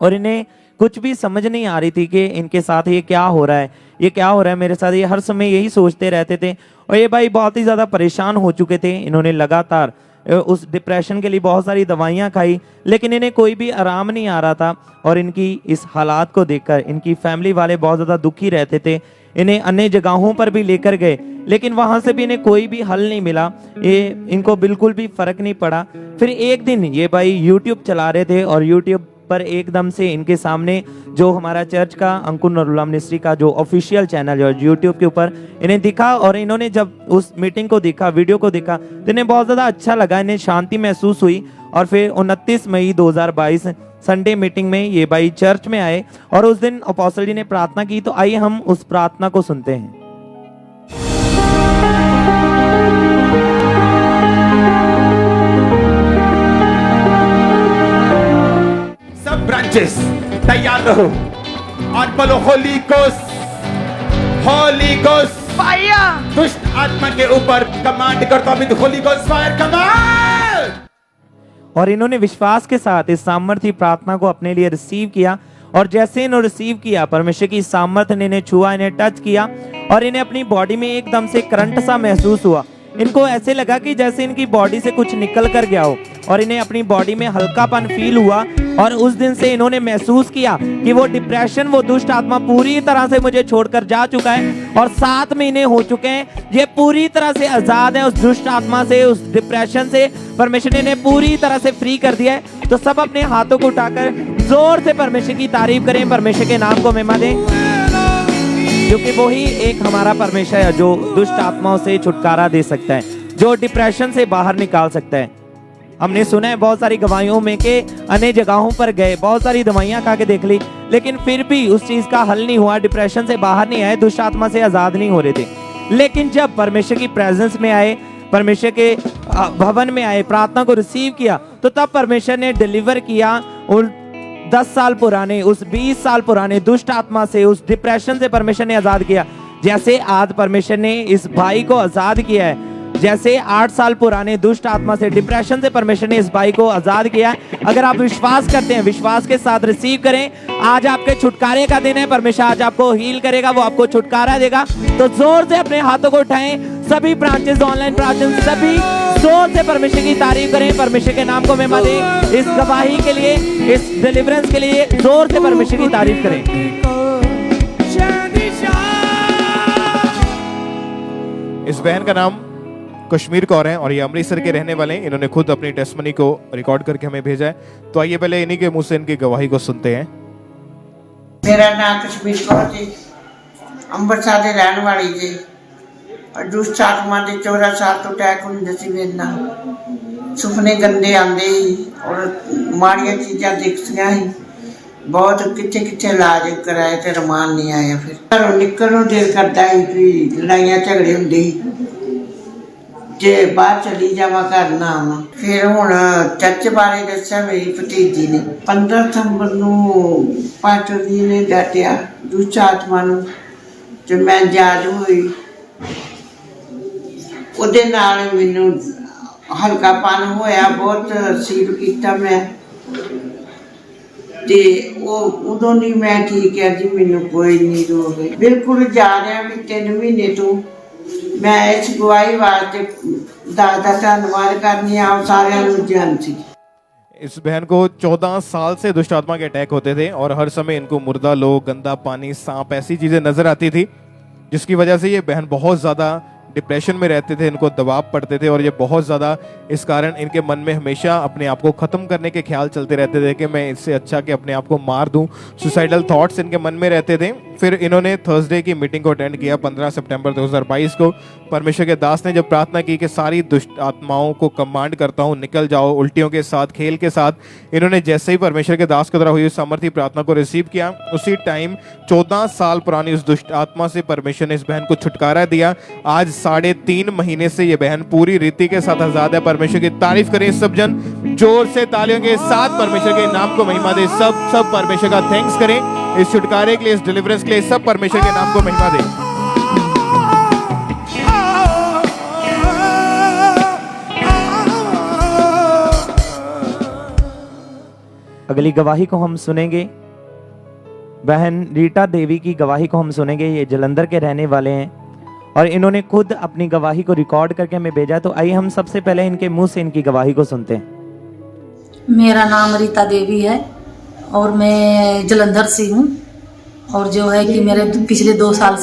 और इन्हें कुछ भी समझ नहीं आ रही थी कि इनके साथ ये क्या हो रहा है, ये क्या हो रहा है मेरे साथ। ये हर समय यही सोचते रहते थे और ये भाई बहुत ही ज़्यादा परेशान हो चुके थे। इन्होंने लगातार उस डिप्रेशन के लिए बहुत सारी दवाइयाँ खाई, लेकिन इन्हें कोई भी आराम नहीं आ रहा था। और इनकी इस हालात को देखकर इनकी फैमिली वाले बहुत ज़्यादा दुखी रहते थे। इन्हें अन्य जगहों पर भी लेकर गए, लेकिन वहाँ से भी इन्हें कोई भी हल नहीं मिला। इनको बिल्कुल भी फर्क नहीं पड़ा। फिर एक दिन ये भाई यूट्यूब चला रहे थे और यूट्यूब पर एकदम से इनके सामने जो हमारा चर्च का अंकुर नरोला मिनिस्ट्री का जो ऑफिशियल चैनल है यूट्यूब के ऊपर इन्हें दिखा। और इन्होंने जब उस मीटिंग को देखा, वीडियो को देखा, तो इन्हें बहुत ज़्यादा अच्छा लगा, इन्हें शांति महसूस हुई। और फिर 29 मई 2022 संडे मीटिंग में ये भाई चर्च में आए और उस दिन अपोस्टल जी ने प्रार्थना की। तो आइए हम उस प्रार्थना को सुनते हैं। सब ब्रांचेस तैयार रहो और बोलो होली गोस्ट फायर। दुष्ट आत्मा के ऊपर कमांड करता हूं, होली गोस्ट फायर कमांड। और इन्होंने विश्वास के साथ इस सामर्थ्य प्रार्थना को अपने लिए रिसीव किया, और जैसे इन्होंने रिसीव किया, परमेश्वर की सामर्थ्य ने इन्हें छुआ, इन्हें टच किया, और इन्हें अपनी बॉडी में एकदम से करंट सा महसूस हुआ। इनको ऐसे लगा कि जैसे इनकी बॉडी से कुछ निकल कर गया हो, और इन्हें अपनी बॉडी में हल्कापन फील हुआ। और उस दिन से इन्होंने महसूस किया कि वो डिप्रेशन, वो दुष्ट आत्मा पूरी तरह से मुझे छोड़कर जा चुका है, और 7 महीने हो चुके हैं, ये पूरी तरह से आजाद है उस दुष्ट आत्मा से, उस डिप्रेशन से। परमेश्वर ने इन्हें पूरी तरह से फ्री कर दिया है। तो सब अपने हाथों को उठाकर जोर से परमेश्वर की तारीफ करें, परमेश्वर के नाम को महिमा दें, क्योंकि वो ही एक हमारा परमेश्वर है जो दुष्ट आत्माओं से छुटकारा दे सकता है, जो डिप्रेशन से बाहर निकाल सकता है। हमने सुना है बहुत सारी गवाहियों में कि अनेक जगहों पर गए, बहुत सारी दवाइयां खा के देख ली, लेकिन फिर भी उस चीज का हल नहीं हुआ, डिप्रेशन से बाहर नहीं आए, दुष्ट आत्मा से आजाद नहीं हो रहे थे। लेकिन जब परमेश्वर की प्रेजेंस में आए, परमेश्वर के भवन में आए, प्रार्थना को रिसीव किया, तो तब परमेश्वर ने डिलीवर किया उन 10 साल पुराने, उस 20 साल पुराने दुष्ट आत्मा से, उस डिप्रेशन से परमेश्वर ने आजाद किया। जैसे आज परमेश्वर ने इस भाई को आजाद किया है, जैसे 8 साल पुराने दुष्ट आत्मा से, डिप्रेशन से परमेश्वर ने इस भाई को आजाद किया। अगर आप विश्वास करते हैं, विश्वास के साथ रिसीव करें, आज आपके छुटकारे का दिन है। परमेश्वर आज आपको हील करेगा, वो आपको छुटकारा देगा। तो जोर से अपने हाथों को उठाएं, सभी ब्रांचेस, ऑनलाइन ब्रांचेस, सभी जोर से परमेश्वर की तारीफ करें, परमेश्वर के नाम को महिमा दें। इस गवाही के लिए, इस डिलीवरेंस के लिए जोर से परमेश्वर की तारीफ करें। इस बहन का नाम कश्मीर कौर है और ये अमृतसर के रहने वाले हैं। इन्होंने खुद अपनी टेस्टमनी को रिकॉर्ड करके हमें भेजा है, तो आइए पहले इन्हीं के मुंह से इनकी गवाही को सुनते हैं। मेरा नाम कश्मीर कौर जी, ਅੰਮ੍ਰਿਤਸਰ ਦੇ ਰਹਿਣ ਵਾਲੀ ਜੀ। ਦੁਸ਼ਟ ਆਤਮਾ ਦੇ 14 ਸਾਲ ਤੋਂ ਅਟੈਕ ਹੁੰਦੇ ਸੀ ਮੇਰੇ ਨਾਲ, ਸੁਪਨੇ ਗੰਦੇ ਆਉਂਦੇ ਸੀ ਔਰ ਮਾੜੀਆਂ ਚੀਜ਼ਾਂ ਦਿਖਦੀਆਂ ਸੀ ਬਹੁਤ। ਕਿੱਥੇ ਕਿੱਥੇ ਇਲਾਜ ਕਰਾਏ ਤੇ ਰਮਾਨ ਨਹੀਂ ਆਇਆ। ਫਿਰ ਘਰੋਂ ਨਿਕਲਣ ਨੂੰ ਦਿਲ ਕਰਦਾ ਸੀ ਵੀ ਲੜਾਈਆਂ ਝਗੜੇ ਹੁੰਦੇ ਸੀ, ਜੇ ਬਾਹਰ ਚਲੀ ਜਾਵਾਂ ਘਰ ਨਾ ਆਵਾਂ। ਫਿਰ ਹੁਣ ਚਰਚ ਬਾਰੇ ਦੱਸਿਆ ਮੇਰੀ ਭਤੀਜੀ ਨੇ। 15 ਸਤੰਬਰ ਨੂੰ ਪਾਸਟਰ ਜੀ ਨੇ ਡਾਟਿਆ ਦੁਸ਼ਟ ਆਤਮਾ ਨੂੰ, ਤੇ ਮੈਂ ਜਾਜ ਹੋਈ। ਉਹਦੇ ਨਾਲ ਮੈਨੂੰ ਹਲਕਾਪਨ ਹੋਇਆ, ਬਹੁਤ ਸੀਲ ਕੀਤਾ ਮੈਂ, ਤੇ ਉਹ ਉਦੋਂ ਨਹੀਂ ਮੈਂ ਠੀਕ ਹੈ ਜੀ, ਮੈਨੂੰ ਕੋਈ ਨਹੀਂ ਰੋਗ ਹੈ। ਬਿਲਕੁਲ ਜਾ ਰਿਹਾ ਵੀ 3 ਮਹੀਨੇ ਤੋਂ मैं इस गवाही वास्ते दादा धन्यवाद करनी आप सारे जानती। इस बहन को 14 साल से दुष्ट आत्मा के अटैक होते थे और हर समय इनको मुर्दा लोग, गंदा पानी, सांप, ऐसी चीजें नजर आती थी, जिसकी वजह से ये बहन बहुत ज्यादा डिप्रेशन में रहते थे, इनको दबाव पड़ते थे और ये बहुत ज़्यादा इस कारण इनके मन में हमेशा अपने आप को ख़त्म करने के ख्याल चलते रहते थे कि मैं इससे अच्छा कि अपने आप को मार दूं। सुसाइडल थॉट्स इनके मन में रहते थे। फिर इन्होंने थर्सडे की मीटिंग को अटेंड किया 15 सितंबर 2022 को। परमेश्वर के दास ने जब प्रार्थना की कि सारी दुष्ट आत्माओं को कमांड करता हूँ निकल जाओ, उल्टियों के साथ, खेल के साथ, इन्होंने जैसे ही परमेश्वर के दास के द्वारा हुई सामर्थ्य प्रार्थना को रिसीव किया, उसी टाइम 14 साल पुरानी उस दुष्ट आत्मा से परमेश्वर ने इस बहन को छुटकारा दिया। आज 3.5 महीने से ये बहन पूरी रीति के साथ आजाद है। परमेश्वर की तारीफ करें सब जन, जोर से तालियों के साथ परमेश्वर के नाम को महिमा दे। सब परमेश्वर का थैंक्स करें इस छुटकारे के लिए, इस डिलीवरेंस के लिए। सब परमेश्वर के नाम को महिमा दें। अगली गवाही को हम सुनेंगे, बहन रीटा देवी की गवाही को हम सुनेंगे। ये जलंधर के रहने वाले हैं और इन्होंने खुद अपनी गवाही को रिकॉर्ड करके हमें भेजा। तो आइए हम सबसे पहले इनके मुंह से इनकी गवाही को सुनते हैं। मेरा नाम रीता देवी है और मैं जलंधर से हूँ। और जो है कि मेरे पिछले 2 साल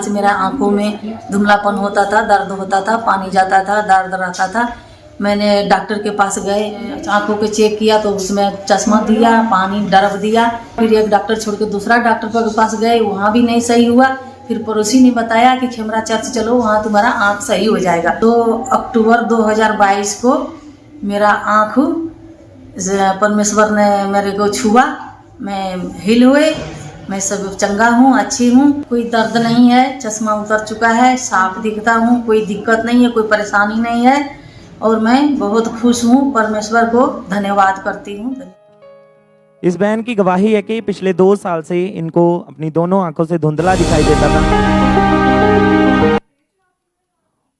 से मेरा आंखों में धुंधलापन होता था, दर्द होता था, पानी जाता था, दर्द रहता था। मैंने डॉक्टर के पास गए, आंखों के चेक किया तो उसमें चश्मा दिया, पानी डरब दिया। फिर एक डॉक्टर छोड़ के दूसरा डॉक्टर के पास गए, वहाँ भी नहीं सही हुआ। फिर पड़ोसी ने बताया कि खेमरा चर्च चलो, वहाँ तुम्हारा आँख सही हो जाएगा। तो अक्टूबर 2022 को मेरा आँख परमेश्वर ने मेरे को छुआ, मैं हिल हुए, मैं सब चंगा हूँ, अच्छी हूँ, कोई दर्द नहीं है, चश्मा उतर चुका है, साफ दिखता हूँ, कोई दिक्कत नहीं है, कोई परेशानी नहीं है। और मैं बहुत खुश हूँ, परमेश्वर को धन्यवाद करती हूँ। इस बहन की गवाही है कि पिछले 2 साल से इनको अपनी दोनों आंखों से धुंधला दिखाई देता था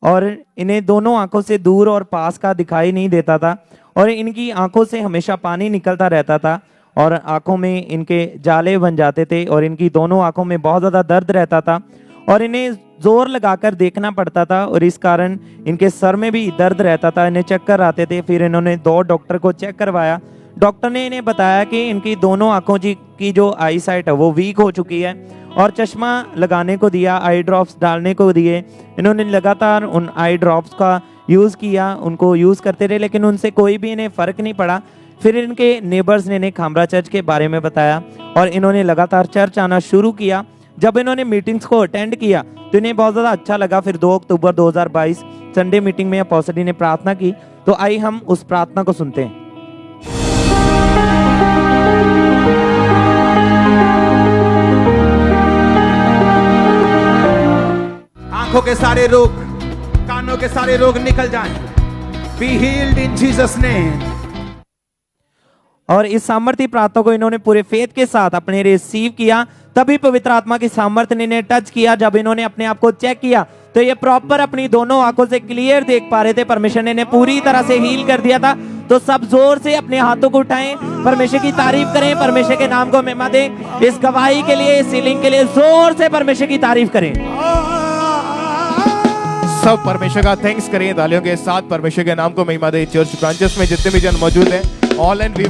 और इन्हें दोनों आंखों से दूर और पास का दिखाई नहीं देता था और इनकी आंखों से हमेशा पानी निकलता रहता था और आंखों में इनके जाले बन जाते थे और इनकी दोनों आंखों में बहुत ज़्यादा दर्द रहता था और इन्हें जोर लगाकर देखना पड़ता था और इस कारण इनके सर में भी दर्द रहता था, इन्हें चक्कर आते थे। फिर इन्होंने 2 डॉक्टर को चेक करवाया। डॉक्टर ने इन्हें बताया कि इनकी दोनों आंखों की जो आई साइट है वो वीक हो चुकी है और चश्मा लगाने को दिया, आई ड्रॉप्स डालने को दिए। इन्होंने लगातार उन आई ड्रॉप्स का यूज़ किया, उनको यूज़ करते रहे, लेकिन उनसे कोई भी इन्हें फ़र्क नहीं पड़ा। फिर इनके नेबर्स ने इन्हें खामरा चर्च के बारे में बताया और इन्होंने लगातार चर्च आना शुरू किया। जब इन्होंने मीटिंग्स को अटेंड किया तो इन्हें बहुत ज़्यादा अच्छा लगा। फिर 2 अक्टूबर 2022 संडे मीटिंग में अपोस्टल ने प्रार्थना की, तो आइए हम उस प्रार्थना को सुनते हैं। आंखों के सारे रोग, कानों के सारे रोग निकल जाएं। Be healed in Jesus name. और इस सामर्थ्य प्रार्थना को इन्होंने पूरे फेथ के साथ अपने रिसीव किया। तभी पवित्र आत्मा की सामर्थ्य ने इन्हें टच किया। जब इन्होंने अपने आप को चेक किया तो ये प्रॉपर अपनी दोनों आंखों से क्लियर देख पा रहे थे। परमेश्वर ने इन्हें पूरी तरह से हील कर दिया था। तो सब जोर से अपने हाथों को उठाएं, परमेश्वर की तारीफ करें, परमेश्वर के नाम को महिमा दें। इस गवाही के लिए, इस हीलिंग के लिए जोर से परमेश्वर की तारीफ करें। सब परमेश्वर का थैंक्स करें तालियों के साथ, परमेश्वर के नाम को महिमा दें। चर्च ब्रांचेस में जितने भी जन मौजूद हैं, ऑल एंड